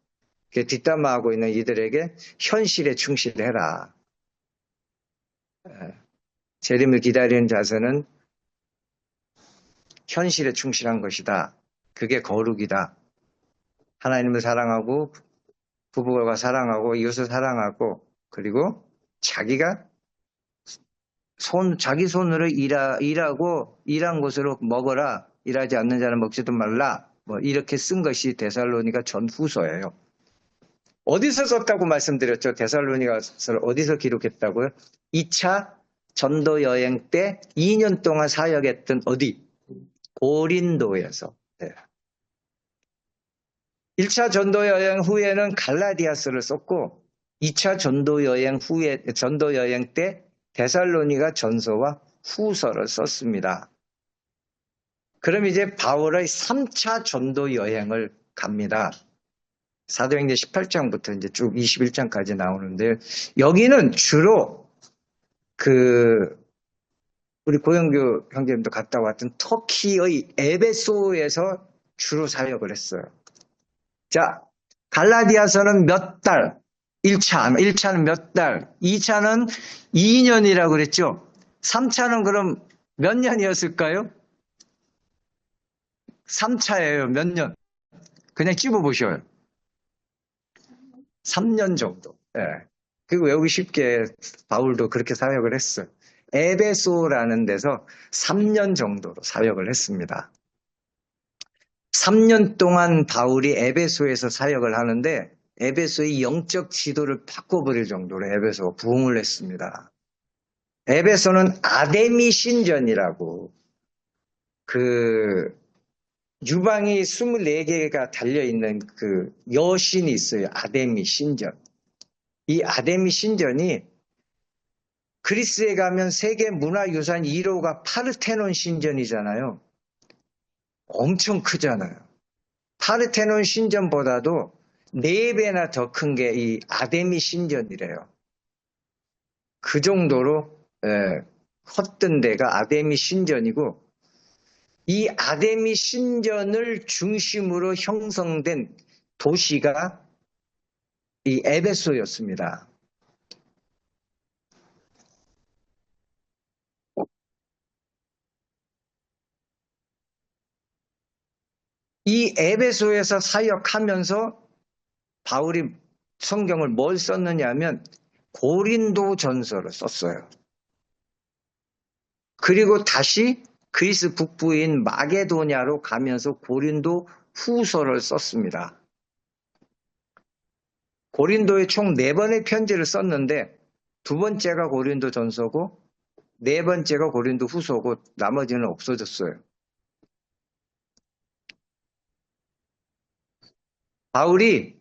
뒷담화하고 있는 이들에게 현실에 충실해라. 재림을 기다리는 자세는 현실에 충실한 것이다. 그게 거룩이다. 하나님을 사랑하고 부부가 사랑하고 이웃을 사랑하고 그리고 자기가 자기 손으로 일하고 일한 것으로 먹어라. 일하지 않는 자는 먹지도 말라. 뭐 이렇게 쓴 것이 데살로니가 전후서예요. 어디서 썼다고 말씀드렸죠? 데살로니가서를 어디서 기록했다고요? 2차 전도 여행 때 2년 동안 사역했던 어디? 고린도에서. 네. 1차 전도 여행 후에는 갈라디아서를 썼고 2차 전도 여행 때 데살로니가 전서와 후서를 썼습니다. 그럼 이제 바울의 3차 전도 여행을 갑니다. 사도행전 18장부터 이제 쭉 21장까지 나오는데 여기는 주로 우리 고영규 형제님도 갔다 왔던 터키의 에베소에서 주로 사역을 했어요. 자, 갈라디아서는 몇 달? 1차는 몇 달? 2차는 2년이라고 그랬죠? 3차는 그럼 몇 년이었을까요? 3차예요. 몇 년? 그냥 찝어보셔요. 3년 정도. 예. 그리고 외우기 쉽게 바울도 그렇게 사역을 했어요. 에베소라는 데서 3년 정도로 사역을 했습니다. 3년 동안 바울이 에베소에서 사역을 하는데 에베소의 영적 지도를 바꿔버릴 정도로 에베소가 부흥을 했습니다. 에베소는 아데미 신전이라고 유방이 24개가 달려있는 여신이 있어요. 아데미 신전. 이 아데미 신전이 그리스에 가면 세계 문화유산 1호가 파르테논 신전이잖아요. 엄청 크잖아요. 파르테논 신전보다도 4배나 더 큰 게 이 아데미 신전이래요. 그 정도로 컸던 데가 아데미 신전이고 이 아데미 신전을 중심으로 형성된 도시가 이 에베소였습니다. 이 에베소에서 사역하면서 바울이 성경을 뭘 썼느냐 하면 고린도 전서를 썼어요. 그리고 다시 그리스 북부인 마게도냐로 가면서 고린도 후서를 썼습니다. 고린도에 총 4번의 편지를 썼는데 두 번째가 고린도 전서고 네 번째가 고린도 후서고 나머지는 없어졌어요. 바울이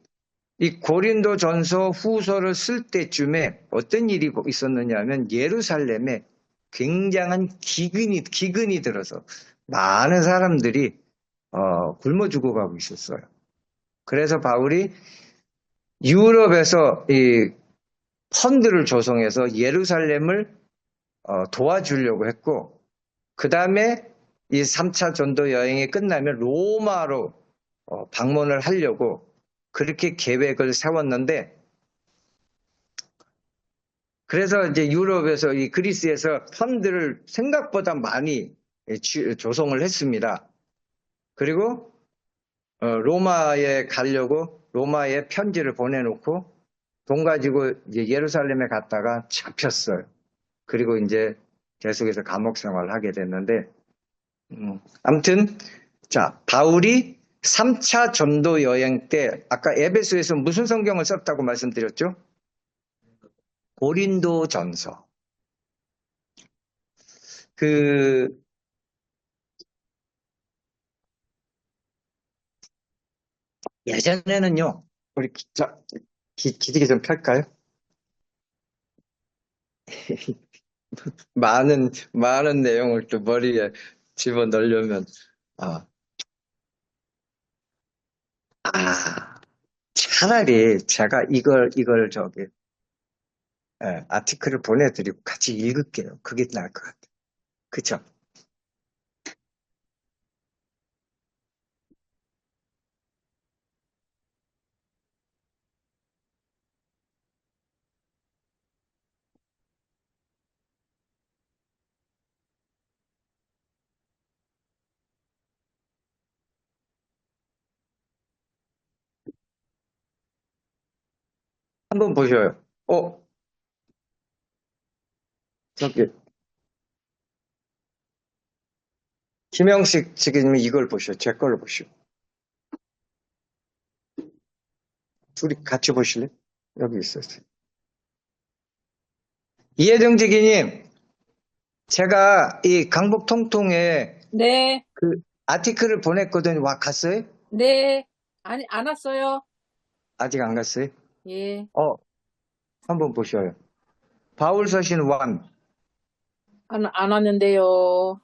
이 고린도 전서 후서를 쓸 때쯤에 어떤 일이 있었느냐 하면 예루살렘에 굉장한 기근이 들어서 많은 사람들이 굶어 죽어가고 있었어요. 그래서 바울이 유럽에서 이 펀드를 조성해서 예루살렘을 도와주려고 했고, 그 다음에 이 3차 전도 여행이 끝나면 로마로 방문을 하려고 그렇게 계획을 세웠는데, 그래서 이제 유럽에서 이 그리스에서 펀드를 생각보다 많이 조성을 했습니다. 그리고 로마에 가려고 로마에 편지를 보내놓고 돈 가지고 이제 예루살렘에 갔다가 잡혔어요. 그리고 이제 계속해서 감옥 생활을 하게 됐는데, 아무튼 자, 바울이 3차 전도 여행 때 아까 에베소에서 무슨 성경을 썼다고 말씀드렸죠? 고린도 전서. 그 예전에는요. 우리 기지개 좀 펼까요? 많은 내용을 또 머리에 집어넣으려면 아, 아, 차라리 제가 이걸 아티클을 보내드리고 같이 읽을게요. 그게 나을 것 같아요. 그쵸? 한번 보셔요. 저기, 김영식 지금 이걸 보시오. 제 걸로 보시오. 둘이 같이 보실래요? 여기 있었어요. 이혜정 지기님, 제가 이 강북 통통에 네, 그 아티클을 보냈거든요. 와, 갔어요? 네. 아니, 안 왔어요. 아직 안 갔어요? 예, 어, 한번 보셔요. 바울 서신 1. 안 왔는데요.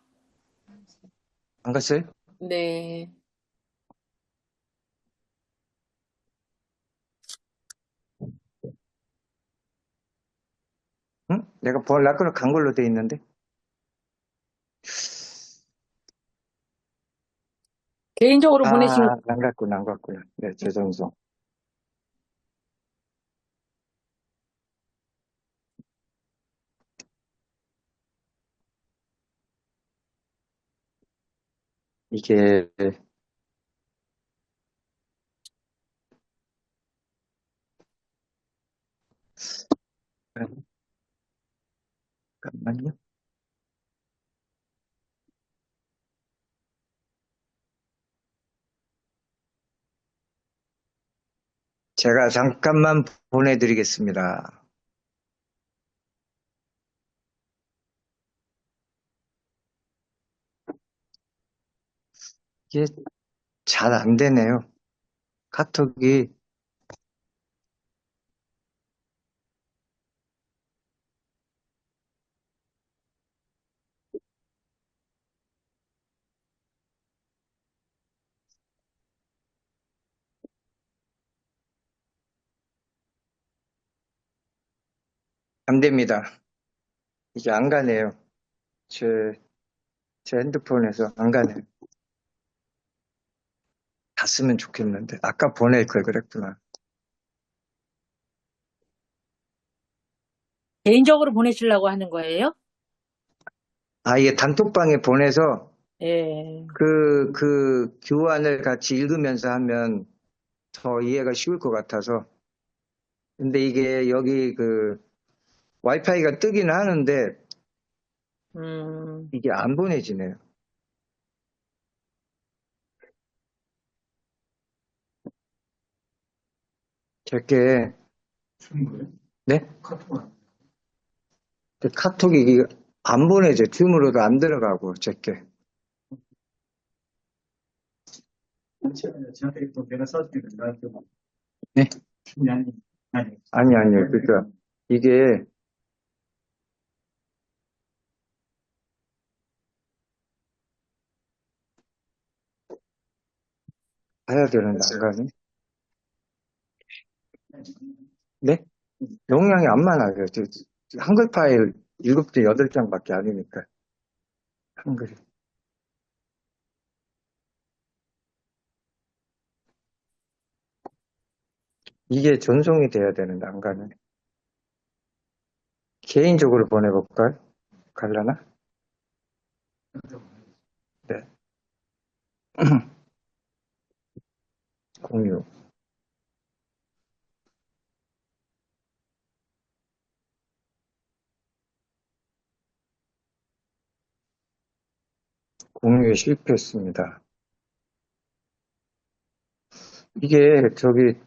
안 갔어요? 네. 응? 내가 보내려고 간 걸로 돼 있는데. 개인적으로 보내신, 안 갔구나. 네, 죄송해서. 이게, 잠깐만요. 제가 잠깐만 보내드리겠습니다. 이게 잘 안 되네요. 카톡이. 안 됩니다. 이게 안 가네요. 제, 제 핸드폰에서 안 가네요. 갔으면 좋겠는데. 아까 보낼 걸 그랬구나. 개인적으로 보내시려고 하는 거예요? 이게 단톡방에 보내서 예. 그 교환을 같이 읽으면서 하면 더 이해가 쉬울 것 같아서. 근데 이게 여기 그 와이파이가 뜨기는 하는데 음, 이게 안 보내지네요. 제게, 네? 근데 카톡이 이게 안 보내져. 줌으로도 안 들어가고, 제게. 네? 아니요. 그러니까 이게 봐야 되는데 안 가네. 네? 용량이 안 많아요. 한글 파일 7개, 8장밖에 아니니까. 한글이. 이게 전송이 돼야 되는데 안 가네. 개인적으로 보내볼까요? 갈라나? 네. 공유. 공유에 실패했습니다. 이게 저기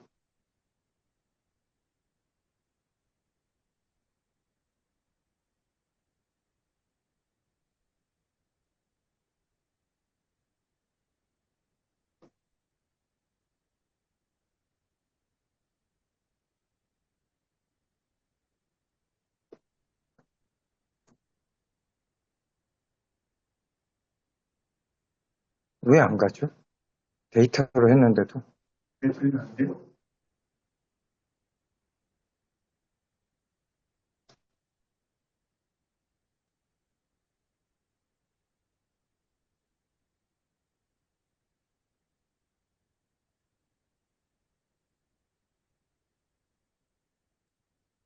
왜 안 가죠? 데이터로 했는데도.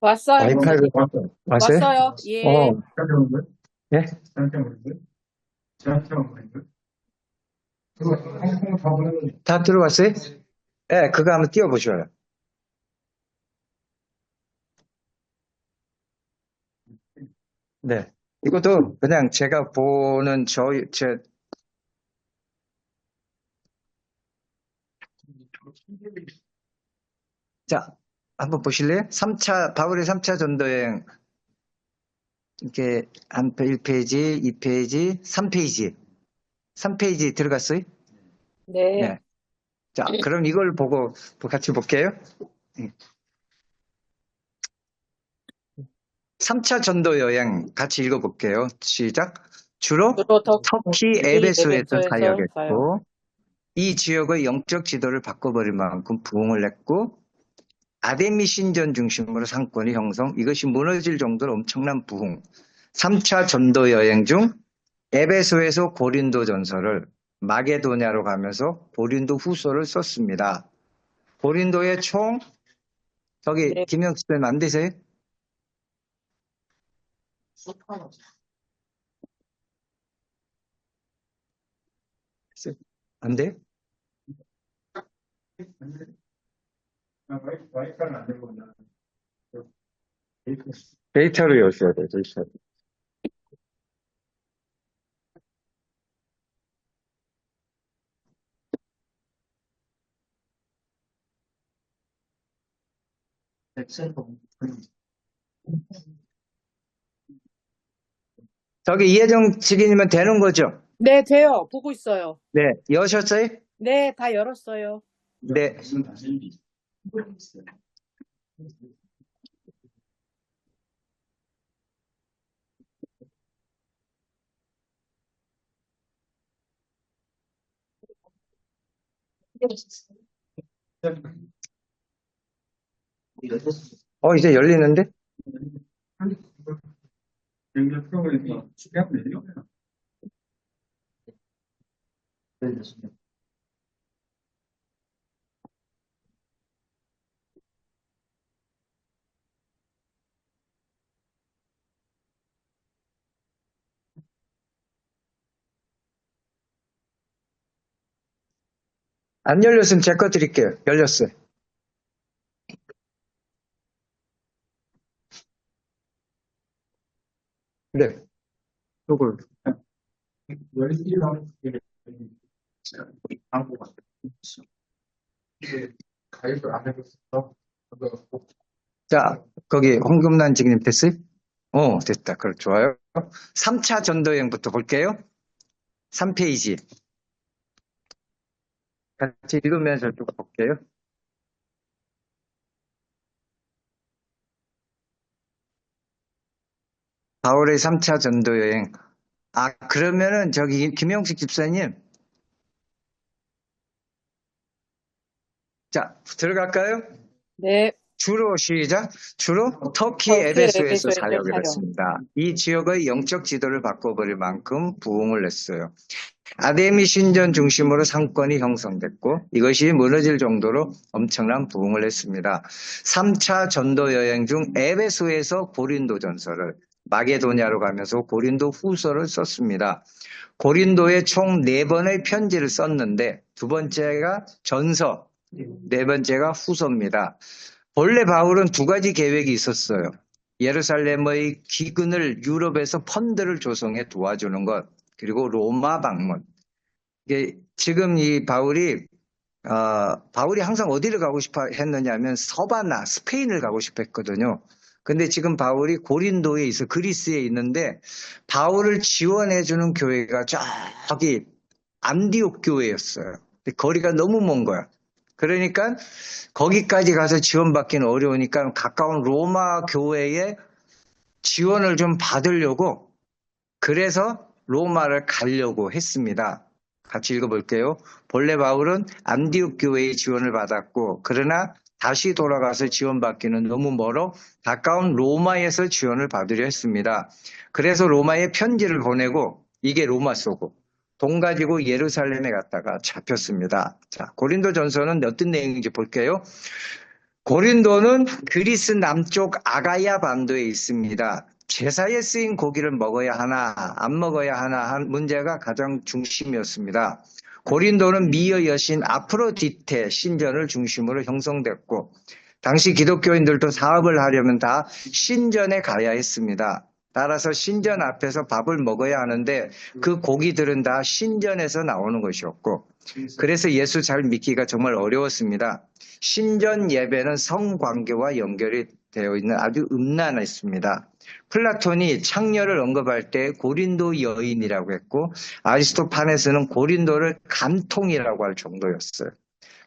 왔어요, 와이파이가 목사님. 왔어요? 왔어요. 예. 예? 다 들어왔어요? 예, 그거 한번 띄워보셔요. 네. 이것도 그냥 제가 보는 자, 한번 보실래요? 바울의 3차 전도여행, 이렇게 한 1페이지, 2페이지, 3페이지. 3페이지 들어갔어요? 네. 네. 자, 그럼 이걸 보고 같이 볼게요. 3차 전도 여행 같이 읽어볼게요. 시작. 주로 주로 터키 터키 에베소에서 에베소에서 사역. 사역했고, 이 지역의 영적 지도를 바꿔버릴 만큼 부흥을 했고, 아데미 신전 중심으로 상권이 형성, 이것이 무너질 정도로 엄청난 부흥. 3차 전도 여행 중 에베소에서 고린도 전서를 마게도냐로 가면서 고린도 후서를 썼습니다. 고린도에 총, 저기 네. 김영수 쌤 안 되세요? 안 돼요? 데이터로 여셔야 돼요, 데이터로. 저기 이혜정 직인이면 되는 거죠? 네, 돼요. 보고 있어요. 네, 여셨어요? 네, 다 열었어요. 네. 이제 열리는데? 안 열렸으면 제 거 드릴게요. 열렸어요. 네, 요걸. 자, 거기 홍금란 지금 됐어요? 됐다. 그럼 좋아요. 3차 전도여행부터 볼게요. 3페이지. 같이 읽으면서 쭉 볼게요. 바울의 3차 전도여행. 그러면은 저기 김영식 집사님. 자, 들어갈까요? 네. 주로 시작. 주로 터키 터키 에베소에서 에베소에서 사역을 사역. 했습니다. 이 지역의 영적 지도를 바꿔버릴 만큼 부흥을 했어요. 아데미 신전 중심으로 상권이 형성됐고 이것이 무너질 정도로 엄청난 부흥을 했습니다. 3차 전도 여행 중 에베소에서 고린도 전서를, 마게도냐로 가면서 고린도 후서를 썼습니다. 고린도에 총 4번의 편지를 썼는데 두 번째가 전서, 네 번째가 후서입니다. 본래 바울은 두 가지 계획이 있었어요. 예루살렘의 기근을 유럽에서 펀드를 조성해 도와주는 것, 그리고 로마 방문. 지금 이 바울이 항상 어디를 가고 싶어 했느냐면 서바나, 스페인을 가고 싶어 했거든요. 근데 지금 바울이 고린도에 있어, 그리스에 있는데 바울을 지원해주는 교회가 저기 안디옥 교회였어요. 거리가 너무 먼 거야. 그러니까 거기까지 가서 지원받기는 어려우니까 가까운 로마 교회에 지원을 좀 받으려고, 그래서 로마를 가려고 했습니다. 같이 읽어볼게요. 본래 바울은 안디옥 교회의 지원을 받았고 그러나 다시 돌아가서 지원받기는 너무 멀어 가까운 로마에서 지원을 받으려 했습니다. 그래서 로마에 편지를 보내고, 이게 로마서고, 돈 가지고 예루살렘에 갔다가 잡혔습니다. 자, 고린도 전서는 어떤 내용인지 볼게요. 고린도는 그리스 남쪽 아가야 반도에 있습니다. 제사에 쓰인 고기를 먹어야 하나 안 먹어야 하나 한 문제가 가장 중심이었습니다. 고린도는 미여 여신 아프로디테 신전을 중심으로 형성됐고 당시 기독교인들도 사업을 하려면 다 신전에 가야 했습니다. 따라서 신전 앞에서 밥을 먹어야 하는데 그 고기들은 다 신전에서 나오는 것이었고, 그래서 예수 잘 믿기가 정말 어려웠습니다. 신전 예배는 성관계와 연결이 되어 있는 아주 음란했습니다. 플라톤이 창녀를 언급할 때 고린도 여인이라고 했고 아리스토파네스는 고린도를 간통이라고 할 정도였어요.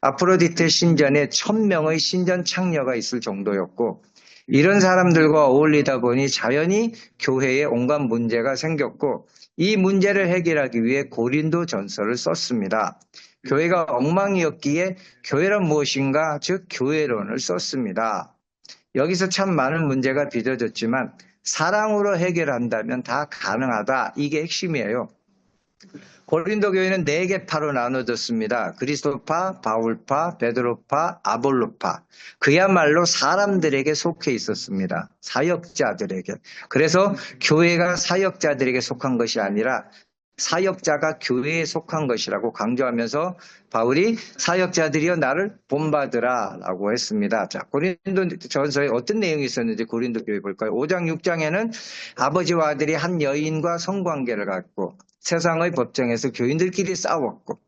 아프로디테 신전에 1000명의 신전 창녀가 있을 정도였고, 이런 사람들과 어울리다 보니 자연히 교회에 온갖 문제가 생겼고 이 문제를 해결하기 위해 고린도 전서를 썼습니다. 교회가 엉망이었기에 교회란 무엇인가, 즉 교회론을 썼습니다. 여기서 참 많은 문제가 빚어졌지만 사랑으로 해결한다면 다 가능하다. 이게 핵심이에요. 고린도 교회는 4개파로 나눠졌습니다. 그리스도파, 바울파, 베드로파, 아볼로파. 그야말로 사람들에게 속해 있었습니다. 사역자들에게. 그래서 교회가 사역자들에게 속한 것이 아니라 사역자가 교회에 속한 것이라고 강조하면서 바울이 사역자들이여 나를 본받으라 라고 했습니다. 자, 고린도 전서에 어떤 내용이 있었는지 고린도 교회 볼까요? 5장 6장에는 아버지와 아들이 한 여인과 성관계를 갖고 세상의 법정에서 교인들끼리 싸웠고,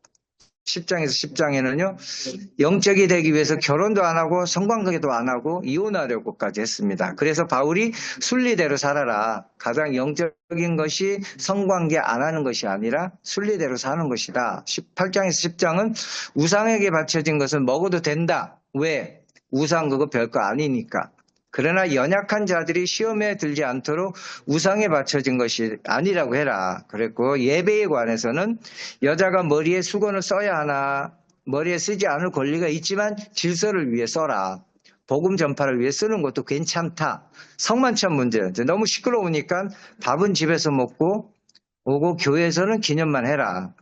10장에서 10장에는요 영적이 되기 위해서 결혼도 안 하고 성관계도 안 하고 이혼하려고까지 했습니다. 그래서 바울이 순리대로 살아라. 가장 영적인 것이 성관계 안 하는 것이 아니라 순리대로 사는 것이다. 18장에서 10장은 우상에게 바쳐진 것은 먹어도 된다. 왜? 우상 그거 별거 아니니까. 그러나 연약한 자들이 시험에 들지 않도록 우상에 바쳐진 것이 아니라고 해라. 그랬고, 예배에 관해서는 여자가 머리에 수건을 써야 하나, 머리에 쓰지 않을 권리가 있지만 질서를 위해 써라. 복음 전파를 위해 쓰는 것도 괜찮다. 성만찬 문제. 너무 시끄러우니까 밥은 집에서 먹고 오고 교회에서는 기념만 해라.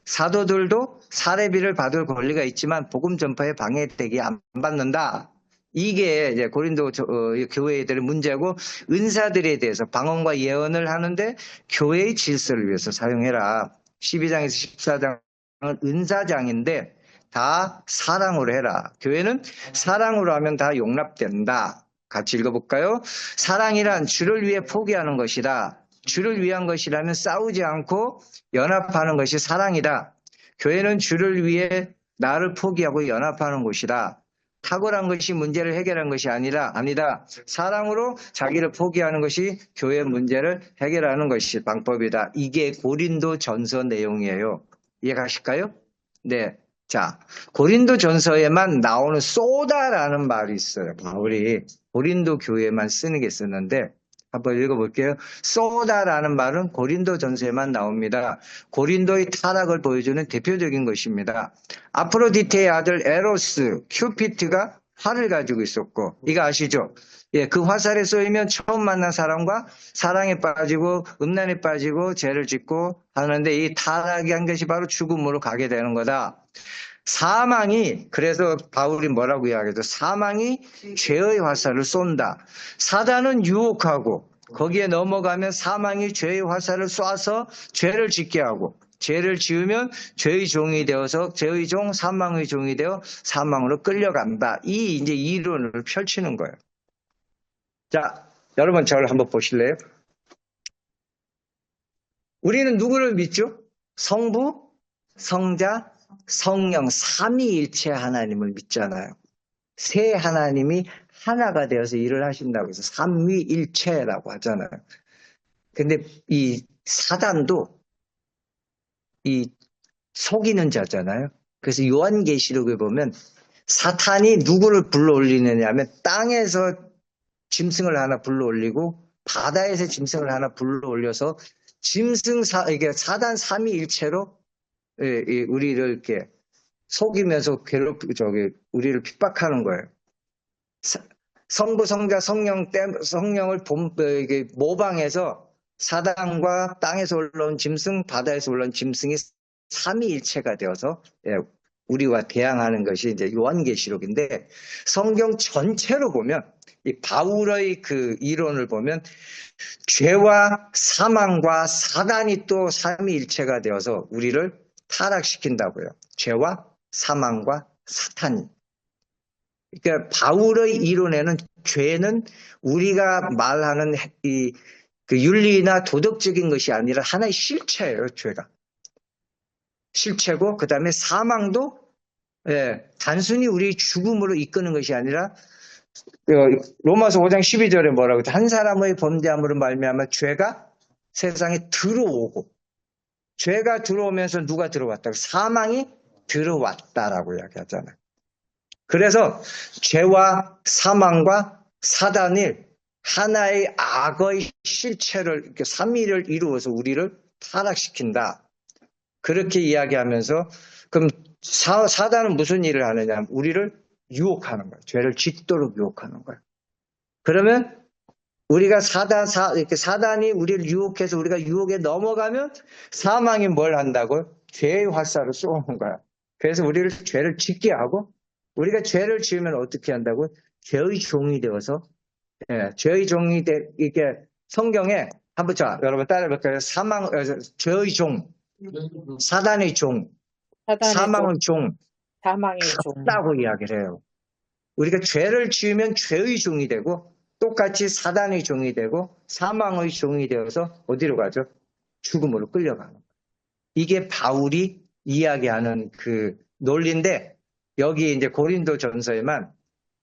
사도들도 사례비를 받을 권리가 있지만 복음 전파에 방해되게 안 받는다. 이게 이제 고린도 교회들의 문제고, 은사들에 대해서 방언과 예언을 하는데 교회의 질서를 위해서 사용해라. 12장에서 14장은 은사장인데 다 사랑으로 해라. 교회는 사랑으로 하면 다 용납된다. 같이 읽어볼까요? 사랑이란 주를 위해 포기하는 것이다. 주를 위한 것이라면 싸우지 않고 연합하는 것이 사랑이다. 교회는 주를 위해 나를 포기하고 연합하는 곳이다. 탁월한 것이 문제를 해결한 것이 아니다. 사랑으로 자기를 포기하는 것이 교회 문제를 해결하는 것이 방법이다. 이게 고린도 전서 내용이에요. 이해가실까요? 네. 자, 고린도 전서에만 나오는 쏘다라는 말이 있어요. 바울이 고린도 교회에만 쓰는 게 쓰는데 한번 읽어볼게요. 쏘다라는 말은 고린도 전서에만 나옵니다. 고린도의 타락을 보여주는 대표적인 것입니다. 아프로디테의 아들 에로스, 큐피트가 활을 가지고 있었고, 이거 아시죠? 예, 그 화살에 쏘이면 처음 만난 사람과 사랑에 빠지고 음란에 빠지고 죄를 짓고 하는데 이 타락이 한 것이 바로 죽음으로 가게 되는 거다. 사망이, 그래서 바울이 뭐라고 이야기하죠? 사망이 죄의 화살을 쏜다. 사단은 유혹하고 거기에 넘어가면 사망이 죄의 화살을 쏴서 죄를 짓게 하고 죄를 지으면 죄의 종이 되어서 죄의 종, 사망의 종이 되어 사망으로 끌려간다. 이 이제 이론을 펼치는 거예요. 자, 여러분 저를 한번 보실래요? 우리는 누구를 믿죠? 성부, 성자, 성령 삼위일체 하나님을 믿잖아요. 세 하나님이 하나가 되어서 일을 하신다고 해서 삼위일체라고 하잖아요. 근데 이 사단도 이 속이는 자잖아요. 그래서 요한계시록에 보면 사탄이 누구를 불러올리느냐 하면 땅에서 짐승을 하나 불러올리고 바다에서 짐승을 하나 불러올려서 이게 사단 삼위일체로 우리를 이렇게 속이면서 우리를 핍박하는 거예요. 성부, 성자, 성령을 모방해서 사단과 땅에서 올라온 짐승, 바다에서 올라온 짐승이 삼위일체가 되어서 우리와 대항하는 것이 이제 요한계시록인데 성경 전체로 보면 이 바울의 그 이론을 보면 죄와 사망과 사단이 또 삼위일체가 되어서 우리를 타락시킨다고요. 죄와 사망과 사탄이. 그러니까 바울의 이론에는 죄는 우리가 말하는 그 윤리나 도덕적인 것이 아니라 하나의 실체예요. 죄가. 실체고 그 다음에 사망도 단순히 우리 죽음으로 이끄는 것이 아니라 로마서 5장 12절에 뭐라고 했죠? 한 사람의 범죄함으로 말미암아 죄가 세상에 들어오고 죄가 들어오면서 누가 들어왔다고? 사망이 들어왔다라고 이야기하잖아요. 그래서 죄와 사망과 사단이 하나의 악의 실체를 이렇게 삼위를 이루어서 우리를 타락시킨다. 그렇게 이야기하면서 그럼 사단은 무슨 일을 하느냐? 우리를 유혹하는 거예요. 죄를 짓도록 유혹하는 거예요. 그러면 우리가 이렇게 사단이 우리를 유혹해서 우리가 유혹에 넘어가면 사망이 뭘 한다고요? 죄의 화살을 쏘는 거야. 그래서 우리를 죄를 짓게 하고 우리가 죄를 지으면 어떻게 한다고요? 죄의 종이 되어서 죄의 종이 이게 성경에 한번 여러분 따라해볼까요? 죄의 종, 사단의 종, 사망의 종, 사망의 종. 같다고 이야기를 해요. 우리가 죄를 지으면 죄의 종이 되고 똑같이 사단의 종이 되고 사망의 종이 되어서 어디로 가죠? 죽음으로 끌려가는 거예요. 이게 바울이 이야기하는 그 논리인데 여기 이제 고린도 전서에만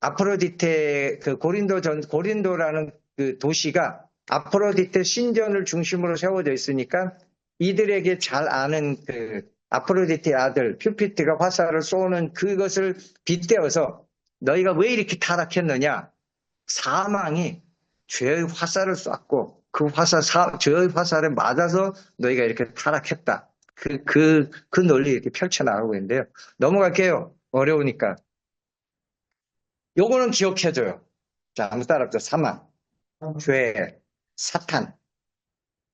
아프로디테 고린도라는 그 도시가 아프로디테 신전을 중심으로 세워져 있으니까 이들에게 잘 아는 그 아프로디테 아들 큐피트가 화살을 쏘는 그것을 빗대어서 너희가 왜 이렇게 타락했느냐? 사망이 죄의 화살을 쐈고 그 죄의 화살에 맞아서 너희가 이렇게 타락했다. 그 논리 이렇게 펼쳐나가고 있는데요. 넘어갈게요. 어려우니까. 요거는 기억해줘요. 자, 한번 따라합시다. 사망, 죄, 사탄.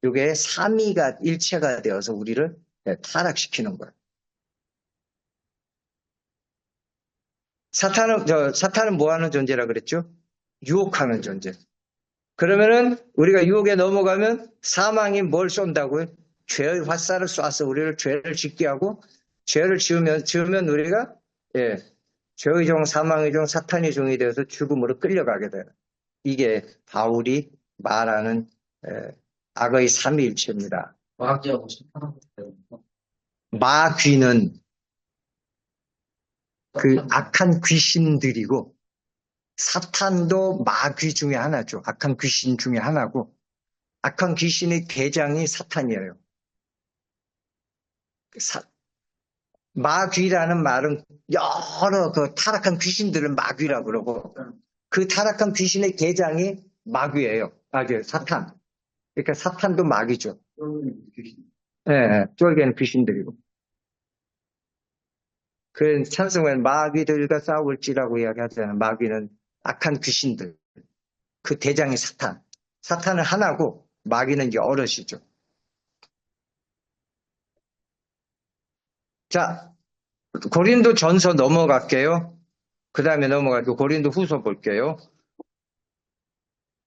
요게 삼위가 일체가 되어서 우리를 타락시키는 거예요. 사탄은 뭐 하는 존재라 그랬죠? 유혹하는 존재. 그러면은 우리가 유혹에 넘어가면 사망이 뭘 쏜다고요? 죄의 화살을 쏴서 우리를 죄를 짓게 하고 죄를 지으면 우리가 예, 죄의 종, 사망의 종, 사탄의 종이 되어서 죽음으로 끌려가게 돼요. 이게 바울이 말하는 악의 삼위일체입니다. 마귀하고 심판하고 마귀는 그 악한 귀신들이고 사탄도 마귀 중에 하나죠. 악한 귀신 중에 하나고 악한 귀신의 대장이 사탄이에요. 마귀라는 말은 여러 그 타락한 귀신들을 마귀라고 그러고 그 타락한 귀신의 대장이 마귀예요. 사탄. 그러니까 사탄도 마귀죠. 예, 쫄개는 귀신들이고. 그 찬송은 마귀들과 싸울지라고 이야기하잖아요. 마귀는 악한 귀신들. 그 대장이 사탄. 사탄은 하나고 마귀는 여럿이죠. 자, 고린도 전서 넘어갈게요. 그 다음에 넘어가고 고린도 후서 볼게요.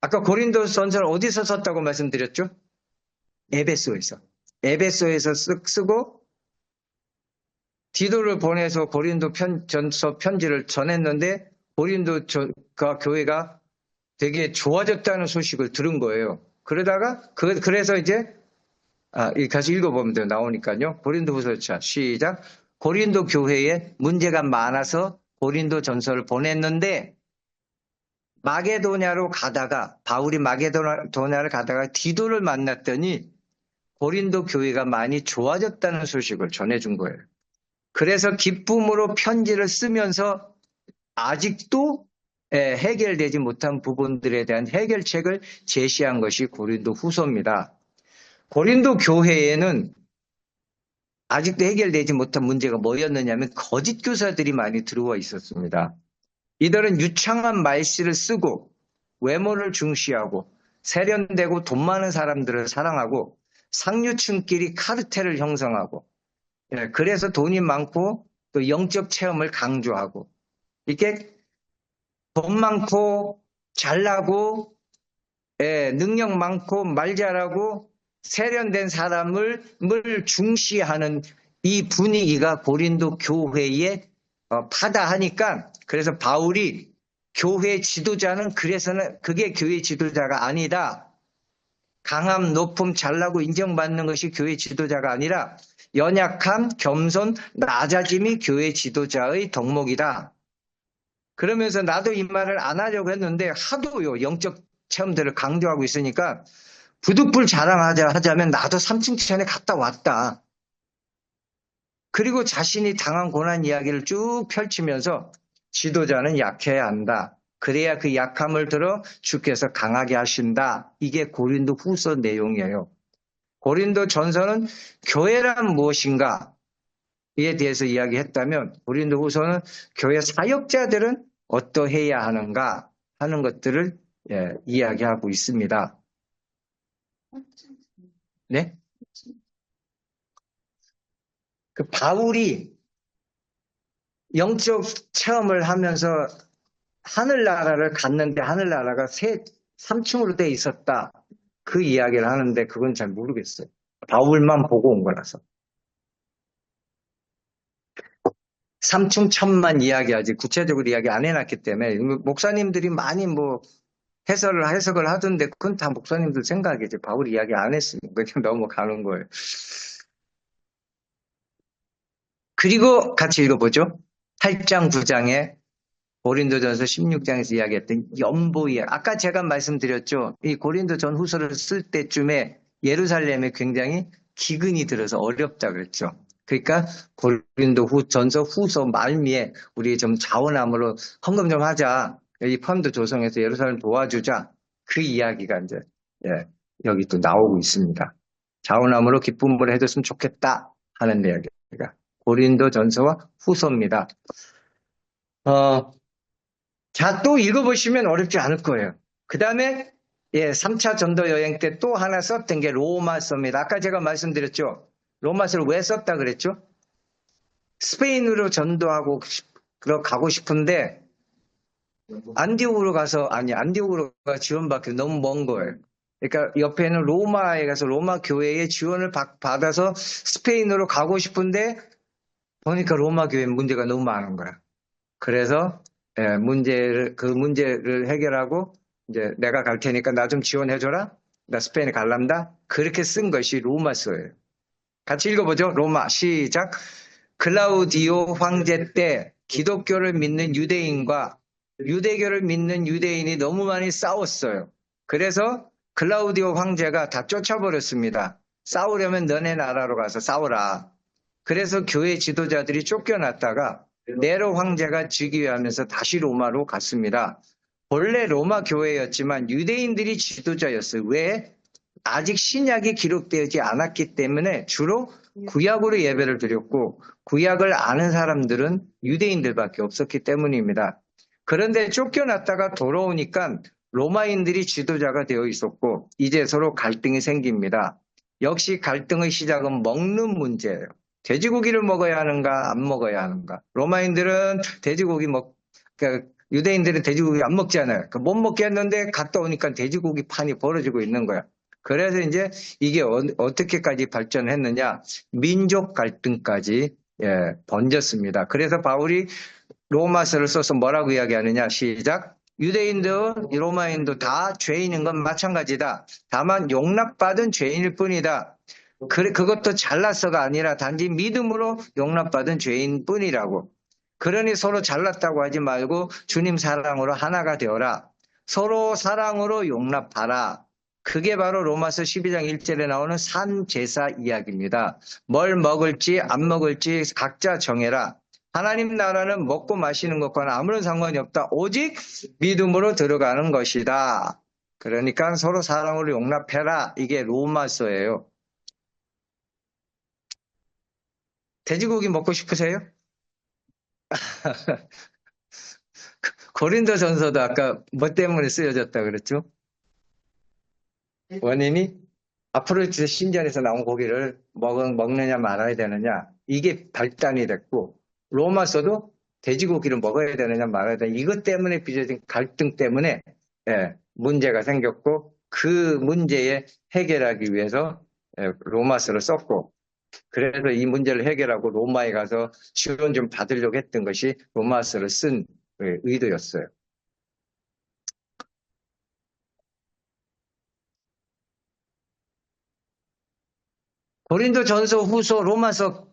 아까 고린도 전서를 어디서 썼다고 말씀드렸죠? 에베소에서. 에베소에서 쓰고 디도를 보내서 고린도 전서 편지를 전했는데 고린도 교회가 되게 좋아졌다는 소식을 들은 거예요. 그러다가 그래서 이제 같이 읽어보면 돼요. 나오니까요. 고린도 후서 시작. 고린도 교회에 문제가 많아서 고린도 전서를 보냈는데 마게도냐로 가다가 바울이 마게도냐를 가다가 디도를 만났더니 고린도 교회가 많이 좋아졌다는 소식을 전해준 거예요. 그래서 기쁨으로 편지를 쓰면서 아직도 해결되지 못한 부분들에 대한 해결책을 제시한 것이 고린도 후서입니다. 고린도 교회에는 아직도 해결되지 못한 문제가 뭐였느냐면 거짓 교사들이 많이 들어와 있었습니다. 이들은 유창한 말씨를 쓰고 외모를 중시하고 세련되고 돈 많은 사람들을 사랑하고 상류층끼리 카르텔을 형성하고 그래서 돈이 많고 또 영적 체험을 강조하고 이렇게 돈 많고 잘나고 능력 많고 말 잘하고 세련된 사람을 중시하는 이 분위기가 고린도 교회에 파다하니까 그래서 바울이 교회 지도자는 그래서는 그게 교회 지도자가 아니다. 강함, 높음, 잘나고 인정받는 것이 교회 지도자가 아니라 연약함, 겸손, 낮아짐이 교회 지도자의 덕목이다. 그러면서 나도 이 말을 안 하려고 했는데 하도요 영적 체험들을 강조하고 있으니까 부득불 자랑하자면 나도 3층 천에 갔다 왔다. 그리고 자신이 당한 고난 이야기를 쭉 펼치면서 지도자는 약해야 한다. 그래야 그 약함을 들어 주께서 강하게 하신다. 이게 고린도 후서 내용이에요. 고린도 전서는 교회란 무엇인가에 대해서 이야기했다면 고린도 후서는 교회 사역자들은 어떠해야 하는가 하는 것들을 이야기하고 있습니다. 네? 그 바울이 영적 체험을 하면서 하늘나라를 갔는데 하늘나라가 3층으로 돼 있었다. 그 이야기를 하는데 그건 잘 모르겠어요. 바울만 보고 온 거라서. 3층 천만 이야기하지 구체적으로 이야기 안 해놨기 때문에 목사님들이 많이 해석을 하던데 그건 다 목사님들 생각이지. 바울이 이야기 안 했으니까 그냥 넘어가는 거예요. 그리고 같이 읽어보죠. 8장 9장에 고린도전서 16장에서 이야기했던 연보 이야기. 아까 제가 말씀드렸죠. 이 고린도전 후서를 쓸 때쯤에 예루살렘에 굉장히 기근이 들어서 어렵다 그랬죠. 그러니까 고린도전서 후서 말미에 우리 좀 자원함으로 헌금 좀 하자. 이 펀드 조성해서 예루살렘 도와주자. 그 이야기가 이제 여기 또 나오고 있습니다. 자원함으로 기쁨을 해줬으면 좋겠다 하는 이야기가 고린도전서와 후서입니다. 자, 또 읽어보시면 어렵지 않을 거예요. 그 다음에 3차 전도 여행 때 또 하나 썼던 게 로마서입니다. 아까 제가 말씀드렸죠. 로마서를 왜 썼다 그랬죠? 스페인으로 전도하고 가고 싶은데 안디옥으로 가 지원받기 너무 먼 거예요. 그러니까 옆에는 로마에 가서 로마 교회의 지원을 받아서 스페인으로 가고 싶은데 보니까 로마 교회 문제가 너무 많은 거야. 그래서 그 문제를 해결하고 이제 내가 갈 테니까 나 좀 지원해줘라. 나 스페인에 갈란다. 그렇게 쓴 것이 로마서예요. 같이 읽어보죠. 로마 시작. 클라우디오 황제 때 기독교를 믿는 유대인과 유대교를 믿는 유대인이 너무 많이 싸웠어요. 그래서 클라우디오 황제가 다 쫓아버렸습니다. 싸우려면 너네 나라로 가서 싸우라. 그래서 교회 지도자들이 쫓겨났다가 네로 황제가 즉위하면서 다시 로마로 갔습니다. 본래 로마 교회였지만 유대인들이 지도자였어요. 왜? 아직 신약이 기록되지 않았기 때문에 주로 구약으로 예배를 드렸고 구약을 아는 사람들은 유대인들밖에 없었기 때문입니다. 그런데 쫓겨났다가 돌아오니까 로마인들이 지도자가 되어 있었고 이제 서로 갈등이 생깁니다. 역시 갈등의 시작은 먹는 문제예요. 돼지고기를 먹어야 하는가 안 먹어야 하는가. 로마인들은 그러니까 유대인들은 돼지고기 안 먹잖아요. 못 먹겠는데 갔다 오니까 돼지고기 판이 벌어지고 있는 거야. 그래서 이제 이게 어떻게까지 발전했느냐. 민족 갈등까지 번졌습니다. 그래서 바울이 로마서를 써서 뭐라고 이야기하느냐. 시작. 유대인도 로마인도 다 죄인인 건 마찬가지다. 다만 용납받은 죄인일 뿐이다. 그것도 잘나서가 아니라 단지 믿음으로 용납받은 죄인 뿐이라고. 그러니 서로 잘났다고 하지 말고 주님 사랑으로 하나가 되어라. 서로 사랑으로 용납하라. 그게 바로 로마서 12장 1절에 나오는 산제사 이야기입니다. 뭘 먹을지 안 먹을지 각자 정해라. 하나님 나라는 먹고 마시는 것과는 아무런 상관이 없다. 오직 믿음으로 들어가는 것이다. 그러니까 서로 사랑으로 용납해라. 이게 로마서예요. 돼지고기 먹고 싶으세요? 고린도전서도 아까 뭐 때문에 쓰여졌다 그랬죠? 원인이 아프로디테 신전에서 나온 고기를 먹느냐 말아야 되느냐 이게 발단이 됐고 로마서도 돼지고기를 먹어야 되느냐 말아야 되느냐 이것 때문에 빚어진 갈등 때문에 문제가 생겼고 그 문제에 해결하기 위해서 로마서를 썼고 그래서 이 문제를 해결하고 로마에 가서 지원 좀 받으려고 했던 것이 로마서를 쓴 의도였어요. 고린도전서, 후서, 로마서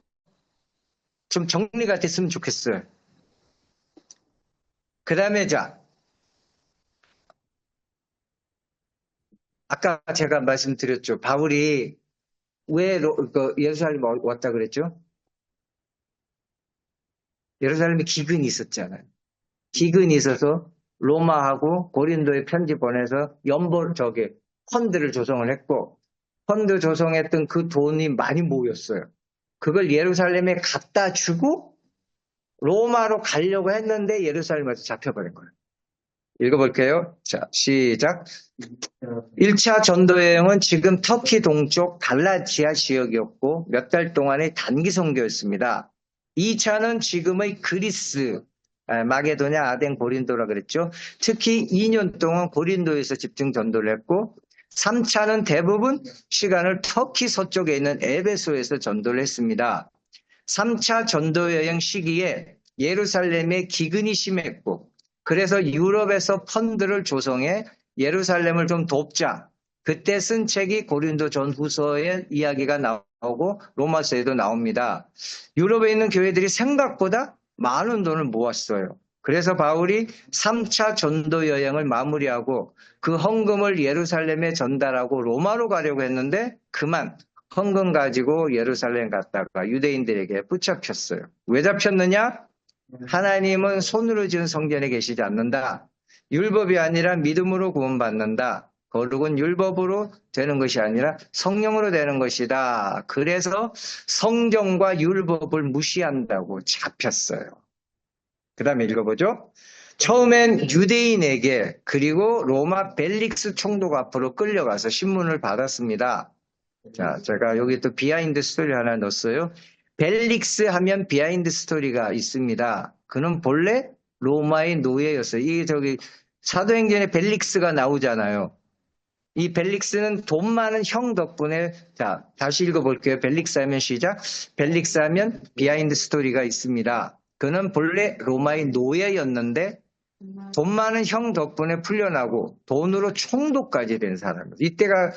좀 정리가 됐으면 좋겠어요. 그 다음에 아까 제가 말씀드렸죠. 바울이 왜 예루살렘 왔다 그랬죠? 예루살렘에 기근이 있었잖아요. 기근이 있어서 로마하고 고린도에 편지 보내서 펀드를 조성을 했고 펀드 조성했던 그 돈이 많이 모였어요. 그걸 예루살렘에 갖다 주고 로마로 가려고 했는데 예루살렘에서 잡혀버린 거예요. 읽어볼게요. 자, 시작. 1차 전도 여행은 지금 터키 동쪽 갈라지아 지역이었고 몇 달 동안의 단기 선교였습니다. 2차는 지금의 그리스, 마게도냐, 아덴, 고린도라 그랬죠. 특히 2년 동안 고린도에서 집중 전도를 했고 3차는 대부분 시간을 터키 서쪽에 있는 에베소에서 전도를 했습니다. 3차 전도 여행 시기에 예루살렘에 기근이 심했고 그래서 유럽에서 펀드를 조성해 예루살렘을 좀 돕자. 그때 쓴 책이 고린도 전후서의 이야기가 나오고 로마서에도 나옵니다. 유럽에 있는 교회들이 생각보다 많은 돈을 모았어요. 그래서 바울이 3차 전도 여행을 마무리하고 그 헌금을 예루살렘에 전달하고 로마로 가려고 했는데 그만 헌금 가지고 예루살렘 갔다가 유대인들에게 붙잡혔어요. 왜 잡혔느냐? 하나님은 손으로 지은 성전에 계시지 않는다. 율법이 아니라 믿음으로 구원받는다. 거룩은 율법으로 되는 것이 아니라 성령으로 되는 것이다. 그래서 성경과 율법을 무시한다고 잡혔어요. 그 다음에 읽어보죠. 처음엔 유대인에게 그리고 로마 벨릭스 총독 앞으로 끌려가서 신문을 받았습니다. 자, 제가 여기 또 비하인드 스토리 하나 넣었어요. 벨릭스 하면 비하인드 스토리가 있습니다. 그는 본래 로마의 노예였어요. 이게 사도행전에 벨릭스가 나오잖아요. 이 벨릭스는 돈 많은 형 덕분에, 자, 다시 읽어볼게요. 벨릭스 하면 시작. 벨릭스 하면 비하인드 스토리가 있습니다. 그는 본래 로마의 노예였는데 돈 많은 형 덕분에 풀려나고 돈으로 총독까지 된 사람이에요. 이때가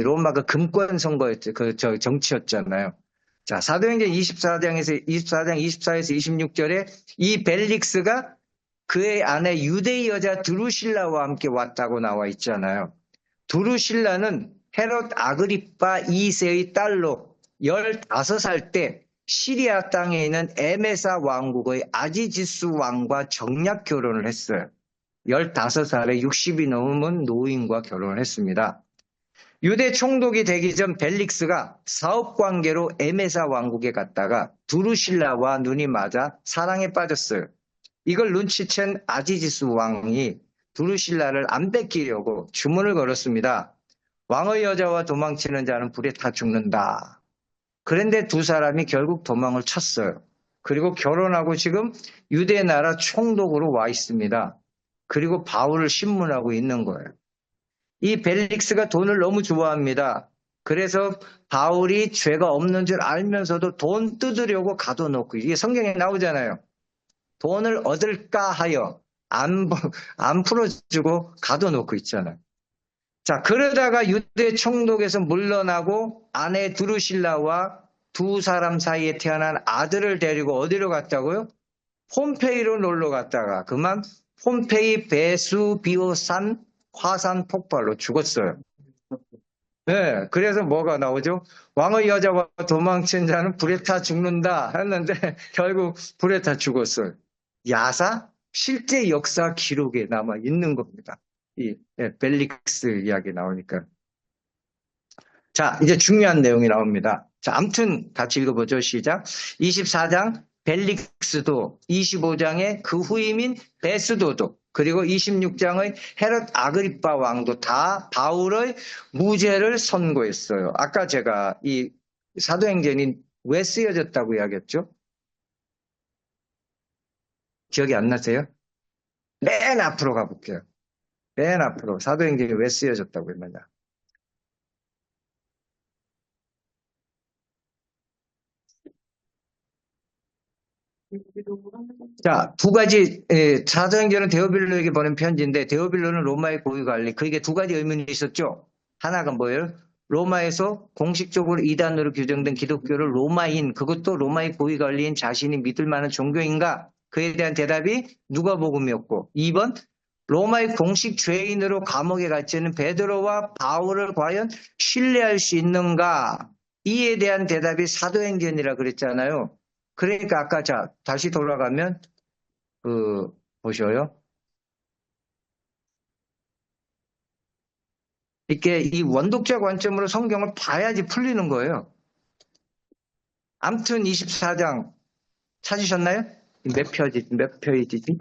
로마가 금권 선거였죠. 정치였잖아요. 자, 사도행전 24장 24에서 26절에 이 벨릭스가 그의 아내 유대인 여자 드루실라와 함께 왔다고 나와 있잖아요. 드루실라는 헤롯 아그리파 2세의 딸로 15살 때 시리아 땅에 있는 에메사 왕국의 아지지스 왕과 정략 결혼을 했어요. 15살에 60이 넘은 노인과 결혼을 했습니다. 유대 총독이 되기 전 벨릭스가 사업 관계로 에메사 왕국에 갔다가 두루실라와 눈이 맞아 사랑에 빠졌어요. 이걸 눈치챈 아지지스 왕이 두루실라를 안 뺏기려고 주문을 걸었습니다. 왕의 여자와 도망치는 자는 불에 타 죽는다. 그런데 두 사람이 결국 도망을 쳤어요. 그리고 결혼하고 지금 유대 나라 총독으로 와 있습니다. 그리고 바울을 신문하고 있는 거예요. 이 벨릭스가 돈을 너무 좋아합니다. 그래서 바울이 죄가 없는 줄 알면서도 돈 뜯으려고 가둬놓고, 이게 성경에 나오잖아요. 돈을 얻을까 하여 안 풀어주고 가둬놓고 있잖아요. 자, 그러다가 유대 총독에서 물러나고 아내 드루실라와 두 사람 사이에 태어난 아들을 데리고 어디로 갔다고요? 폼페이로 놀러 갔다가 그만 폼페이 베수비오산 화산 폭발로 죽었어요. 네, 그래서 뭐가 나오죠? 왕의 여자와 도망친 자는 불에 타 죽는다 했는데 결국 불에 타 죽었어요. 야사? 실제 역사 기록에 남아 있는 겁니다. 이 벨릭스 이야기 나오니까. 자, 이제 중요한 내용이 나옵니다. 자, 아무튼 같이 읽어보죠. 시작. 24장 벨릭스도, 25장의 그 후임인 베스도도, 그리고 26장의 헤롯 아그리파 왕도 다 바울의 무죄를 선고했어요. 아까 제가 이 사도행전이 왜 쓰여졌다고 이야기했죠? 기억이 안 나세요? 맨 앞으로 가볼게요. 맨 앞으로 사도행전이 왜 쓰여졌다고 했느냐. 자, 두 가지, 사도행전은 데오빌로에게 보낸 편지인데, 데오빌로는 로마의 고위관리, 그에게 두 가지 의문이 있었죠. 하나가 뭐예요? 로마에서 공식적으로 이단으로 규정된 기독교를 로마인, 그것도 로마의 고위관리인 자신이 믿을 만한 종교인가? 그에 대한 대답이 누가복음이었고, 2번, 로마의 공식 죄인으로 감옥에 갇혀 있는 베드로와 바울을 과연 신뢰할 수 있는가? 이에 대한 대답이 사도행전이라 그랬잖아요. 그러니까 아까 자 다시 돌아가면 보셔요. 이렇게 이 원독자 관점으로 성경을 봐야지 풀리는 거예요. 암튼 24장 찾으셨나요? 몇 페이지지?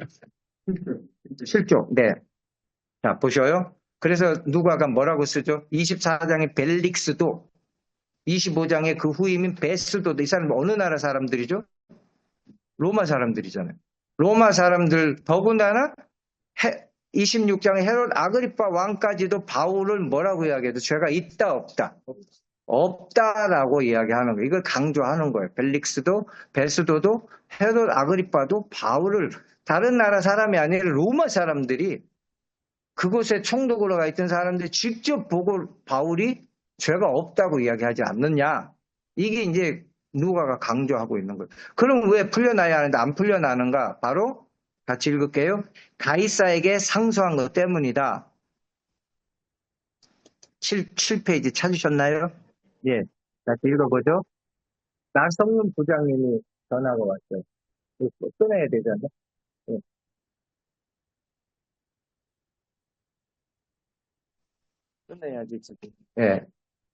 7쪽. 네. 자, 보셔요. 그래서 누가가 뭐라고 쓰죠? 24장의 벨릭스도 25장의 그 후임인 베스도도, 이 사람은 어느 나라 사람들이죠? 로마 사람들이잖아요. 로마 사람들, 더군다나 26장의 헤롯 아그리파 왕까지도 바울을 뭐라고 이야기해도 죄가 있다 없다? 없다라고 이야기하는 거예요. 이걸 강조하는 거예요. 벨릭스도 베스도도 헤롯 아그리파도 바울을, 다른 나라 사람이 아니라 로마 사람들이, 그곳에 총독으로 가 있던 사람들이 직접 보고 바울이 죄가 없다고 이야기하지 않느냐. 이게 이제 누가가 강조하고 있는 거예요. 그럼 왜 풀려나야 하는데 안 풀려나는가? 바로 같이 읽을게요. 가이사에게 상소한 것 때문이다. 7페이지 찾으셨나요? 예. 다시 읽어보죠. 나성문 부장님이 전화가 왔어요. 이거 끊어야 되잖아요. 예. 끊어야지, 지금. 예.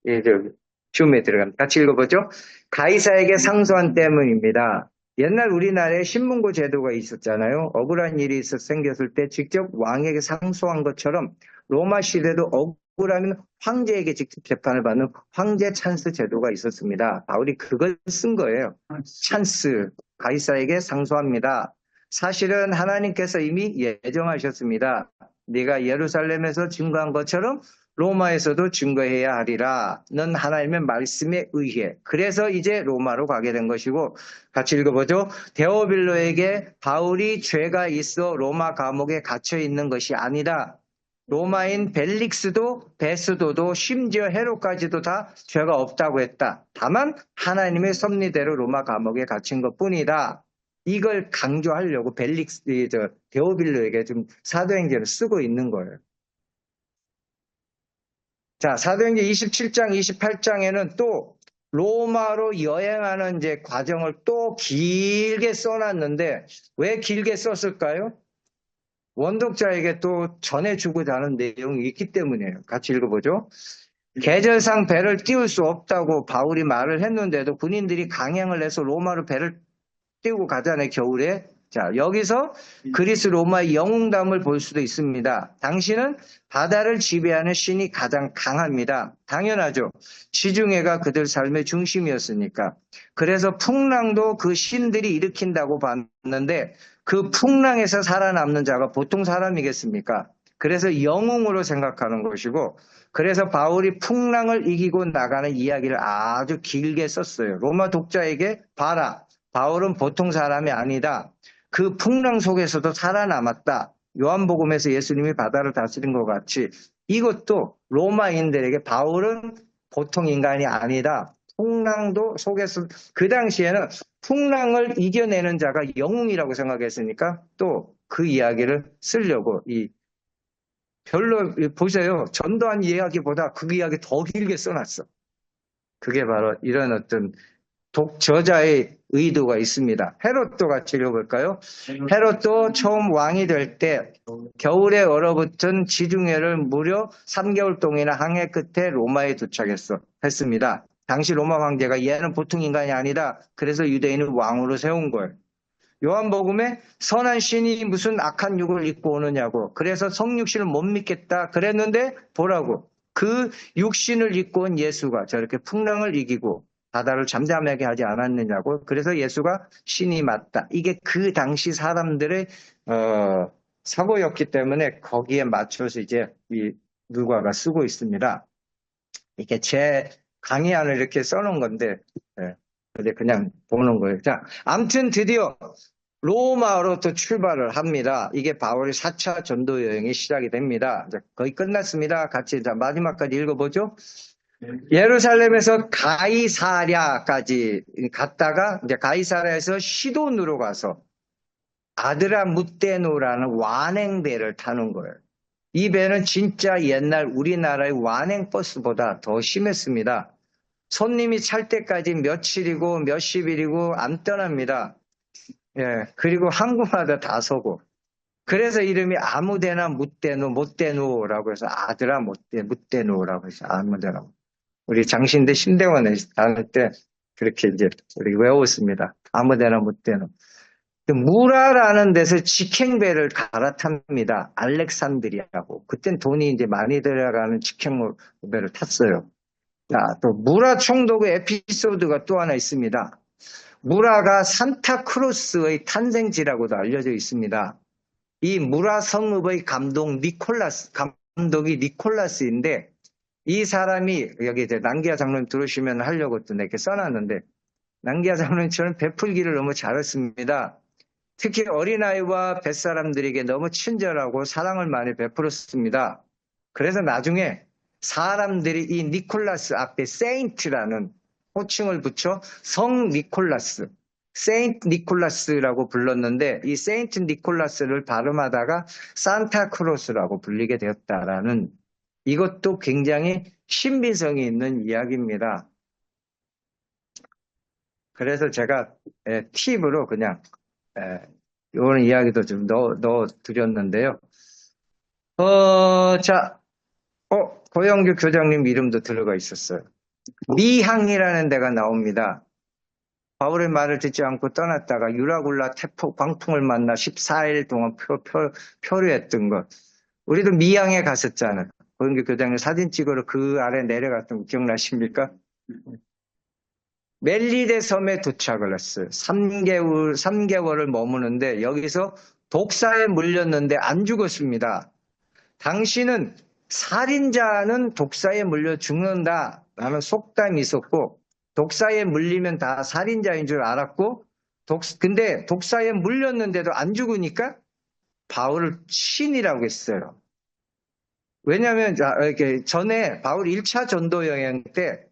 예, 저기, 줌에 들어갑니다. 같이 읽어보죠. 가이사에게 상소한 때문입니다. 옛날 우리나라에 신문고 제도가 있었잖아요. 억울한 일이 생겼을 때 직접 왕에게 상소한 것처럼 로마 시대도 억울하면 황제에게 직접 재판을 받는 황제 찬스 제도가 있었습니다. 바울이 그걸 쓴 거예요. 찬스, 가이사에게 상소합니다. 사실은 하나님께서 이미 예정하셨습니다. 네가 예루살렘에서 증거한 것처럼 로마에서도 증거해야 하리라는 하나님의 말씀에 의해. 그래서 이제 로마로 가게 된 것이고, 같이 읽어보죠. 데오빌로에게 바울이 죄가 있어 로마 감옥에 갇혀 있는 것이 아니다. 로마인 벨릭스도 베스도도 심지어 헤롯까지도 다 죄가 없다고 했다. 다만 하나님의 섭리대로 로마 감옥에 갇힌 것뿐이다. 이걸 강조하려고 데오빌로에게 좀 사도행전을 쓰고 있는 거예요. 자, 사도행전 27장, 28장에는 또 로마로 여행하는 이제 과정을 또 길게 써놨는데 왜 길게 썼을까요? 원독자에게 또 전해주고자 하는 내용이 있기 때문이에요. 같이 읽어보죠. 계절상 배를 띄울 수 없다고 바울이 말을 했는데도 군인들이 강행을 해서 로마로 배를 띄우고 가잖아요, 겨울에. 자, 여기서 그리스 로마의 영웅담을 볼 수도 있습니다. 당신은 바다를 지배하는 신이 가장 강합니다. 당연하죠. 지중해가 그들 삶의 중심이었으니까. 그래서 풍랑도 그 신들이 일으킨다고 봤는데 그 풍랑에서 살아남는 자가 보통 사람이겠습니까? 그래서 영웅으로 생각하는 것이고, 그래서 바울이 풍랑을 이기고 나가는 이야기를 아주 길게 썼어요. 로마 독자에게 봐라. 바울은 보통 사람이 아니다. 그 풍랑 속에서도 살아남았다. 요한복음에서 예수님이 바다를 다스린 것 같이 이것도 로마인들에게 바울은 보통 인간이 아니다. 풍랑도 속에서 그 당시에는 풍랑을 이겨내는 자가 영웅이라고 생각했으니까 또 그 이야기를 쓰려고 별로 보세요. 전도한 이야기보다 그 이야기 더 길게 써놨어. 그게 바로 이런 어떤 독저자의 의도가 있습니다. 헤롯도 같이 읽어볼까요? 헤롯도 처음 왕이 될 때 겨울에 얼어붙은 지중해를 무려 3개월 동안이나 항해 끝에 로마에 도착했습니다. 당시 로마 황제가 얘는 보통 인간이 아니다. 그래서 유대인을 왕으로 세운 거예요. 요한복음에 선한 신이 무슨 악한 육을 입고 오느냐고. 그래서 성육신을 못 믿겠다 그랬는데 보라고. 그 육신을 입고 온 예수가 저렇게 풍랑을 이기고 바다를 잠잠하게 하지 않았느냐고. 그래서 예수가 신이 맞다. 이게 그 당시 사람들의 사고였기 때문에 거기에 맞춰서 이제 이 누가가 쓰고 있습니다. 이게 제 강의안을 이렇게 써놓은 건데, 근데 그냥 보는 거예요. 자, 아무튼 드디어 로마로 또 출발을 합니다. 이게 바울의 4차 전도 여행이 시작이 됩니다. 거의 끝났습니다. 같이 마지막까지 읽어보죠. 예루살렘에서 가이사랴까지 갔다가 이제 가이사랴에서 시돈으로 가서 아드라무테노라는 완행배를 타는 거예요. 이 배는 진짜 옛날 우리나라의 완행버스보다 더 심했습니다. 손님이 찰 때까지 며칠이고 몇십일이고 안 떠납니다. 예, 그리고 항구마다 다 서고. 그래서 이름이 아무데나 못데노라고 해서 아드라 못데노라고 해서 아무데나. 우리 장신대 신대원에 다닐 때 그렇게 이제 우리 외웠습니다. 아무데나 못데노. 무라라는 데서 직행배를 갈아탑니다. 알렉산드리아고. 그땐 돈이 이제 많이 들어가는 직행배를 탔어요. 자, 또 무라 총독의 에피소드가 또 하나 있습니다. 무라가 산타크로스의 탄생지라고도 알려져 있습니다. 이 무라 성읍의 감독이 니콜라스인데, 이 사람이 여기 이제 난기아 장로님 들으시면 하려고 또 이렇게 써놨는데, 난기아 장로님처럼 베풀기를 너무 잘했습니다. 특히 어린아이와 뱃사람들에게 너무 친절하고 사랑을 많이 베풀었습니다. 그래서 나중에 사람들이 이 니콜라스 앞에 세인트라는 호칭을 붙여 성 니콜라스, 세인트 니콜라스라고 불렀는데 이 세인트 니콜라스를 발음하다가 산타크로스라고 불리게 되었다라는 이것도 굉장히 신빙성이 있는 이야기입니다. 그래서 제가 팁으로 그냥 이런 이야기도 좀 넣어 드렸는데요. 고영규 교장님 이름도 들어가 있었어요. 미항이라는 데가 나옵니다. 바울의 말을 듣지 않고 떠났다가 유라굴라 태포 광풍을 만나 14일 동안 표류했던 것. 우리도 미항에 갔었잖아요. 고영규 교장님 사진 찍으러 그 아래 내려갔던 거 기억나십니까? 멜리데 섬에 도착을 했어요. 3개월을 머무는데 여기서 독사에 물렸는데 안 죽었습니다. 당신은 살인자는 독사에 물려 죽는다라는 속담이 있었고, 독사에 물리면 다 살인자인 줄 알았고, 근데 독사에 물렸는데도 안 죽으니까 바울을 신이라고 했어요. 왜냐하면 이렇게 전에 바울 1차 전도 여행 때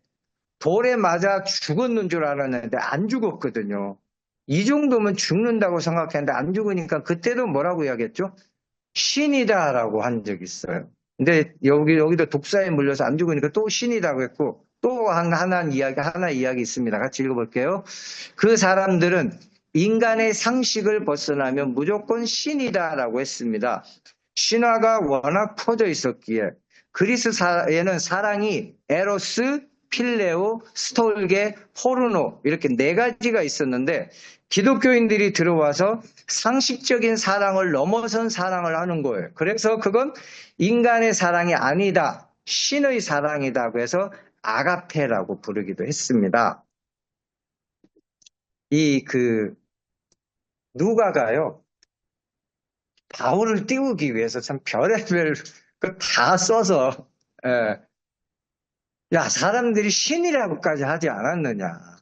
돌에 맞아 죽었는 줄 알았는데 안 죽었거든요. 이 정도면 죽는다고 생각했는데 안 죽으니까 그때도 뭐라고 이야기했죠? 신이다라고 한 적이 있어요. 근데 여기도 독사에 물려서 안 죽으니까 또 신이라고 했고, 또 하나 이야기 있습니다. 같이 읽어볼게요. 그 사람들은 인간의 상식을 벗어나면 무조건 신이다라고 했습니다. 신화가 워낙 퍼져 있었기에 그리스에는 사랑이 에로스, 필레오, 스톨게, 포르노 이렇게 네 가지가 있었는데 기독교인들이 들어와서 상식적인 사랑을 넘어선 사랑을 하는 거예요. 그래서 그건 인간의 사랑이 아니다. 신의 사랑이다. 그래서 아가페라고 부르기도 했습니다. 누가가요. 바울을 띄우기 위해서 참 별의별 거 다 써서 예. 야, 사람들이 신이라고까지 하지 않았느냐.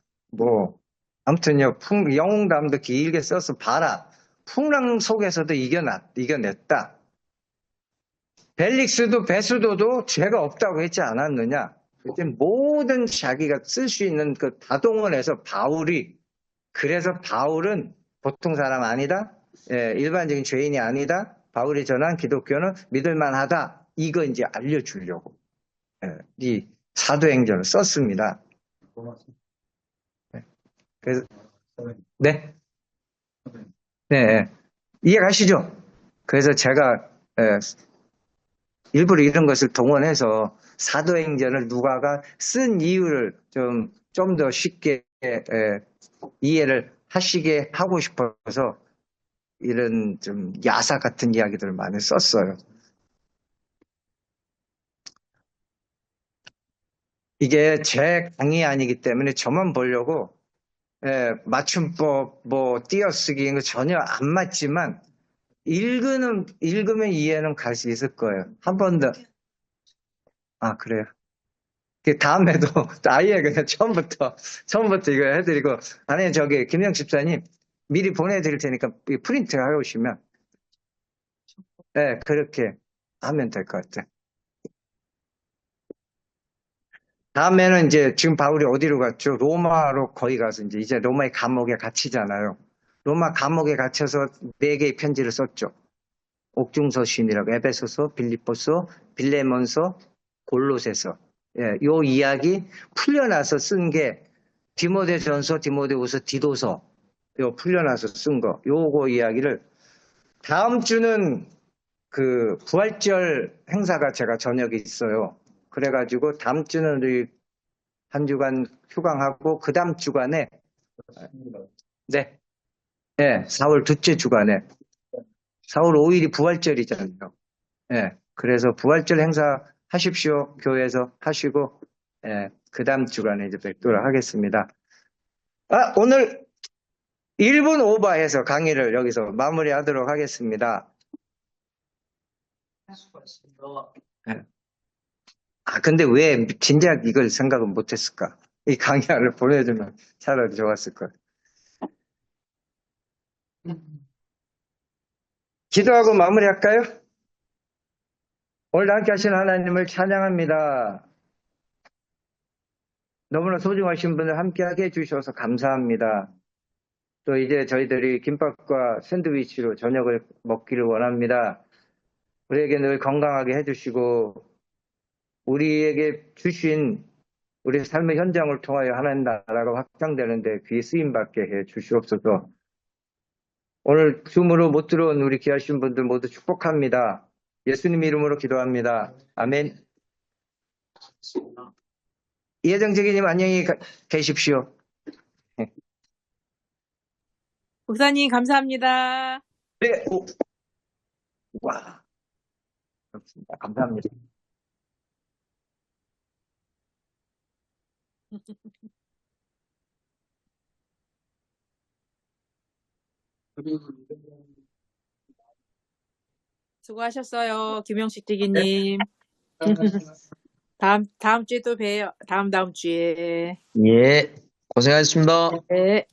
아무튼요, 영웅담도 길게 써서 봐라. 풍랑 속에서도 이겨냈다. 벨릭스도 베수도도 죄가 없다고 했지 않았느냐. 그때 모든 자기가 쓸 수 있는 그 다동원해서 그래서 바울은 보통 사람 아니다. 일반적인 죄인이 아니다. 바울이 전한 기독교는 믿을만하다. 이거 이제 알려주려고 이 사도행전을 썼습니다. 그래서 네, 네, 이해가시죠? 그래서 제가 일부러 이런 것을 동원해서 사도행전을 누가가 쓴 이유를 좀 더 쉽게 이해를 하시게 하고 싶어서 이런 좀 야사 같은 이야기들을 많이 썼어요. 이게 제 강의 아니기 때문에 저만 보려고 맞춤법, 띄어쓰기 이런 거 전혀 안 맞지만 읽으면 이해는 갈 수 있을 거예요. 한 번 더. 아, 그래요. 그 다음에도 아예 그냥 처음부터 이거 해드리고, 아니, 김영 집사님, 미리 보내드릴 테니까 프린트 해오시면, 그렇게 하면 될 것 같아요. 다음에는 이제 지금 바울이 어디로 갔죠? 로마로 거의 가서 이제 로마의 감옥에 갇히잖아요. 로마 감옥에 갇혀서 4개의 편지를 썼죠. 옥중서신이라고 에베소서, 빌립보서, 빌레몬서, 골로새서. 요 이야기 풀려나서 쓴 게 디모데전서, 디모데후서, 디도서. 요 풀려나서 쓴 거. 요거 이야기를 다음 주는 그 부활절 행사가 제가 저녁에 있어요. 그래가지고 다음 주는 우리 한 주간 휴강하고 그 다음 주간에 네, 4월 둘째 주간에 4월 5일이 부활절이잖아요. 그래서 부활절 행사 하십시오. 교회에서 하시고, 그 다음 주간에 이제 뵙도록 하겠습니다. 오늘 1분 오버해서 강의를 여기서 마무리하도록 하겠습니다. 예. 근데 왜 진작 이걸 생각은 못했을까? 이 강의를 보내주면 차라리 좋았을 걸. 기도하고 마무리할까요? 오늘 함께 하신 하나님을 찬양합니다. 너무나 소중하신 분을 함께하게 해주셔서 감사합니다. 또 이제 저희들이 김밥과 샌드위치로 저녁을 먹기를 원합니다. 우리에게 늘 건강하게 해주시고 우리에게 주신 우리 삶의 현장을 통하여 하나님 나라가 확장되는데 귀 쓰임받게 해 주시옵소서. 오늘 줌으로 못 들어온 우리 귀하신 분들 모두 축복합니다. 예수님 이름으로 기도합니다. 아멘. 이혜정재기님 안녕히 계십시오. 목사님, 감사합니다. 네. 와. 그렇습니다. 감사합니다. 수고하셨어요. 김영식 대기님. 다음 주에 또 봬요. 다음 주에. 예, 고생하셨습니다. 네.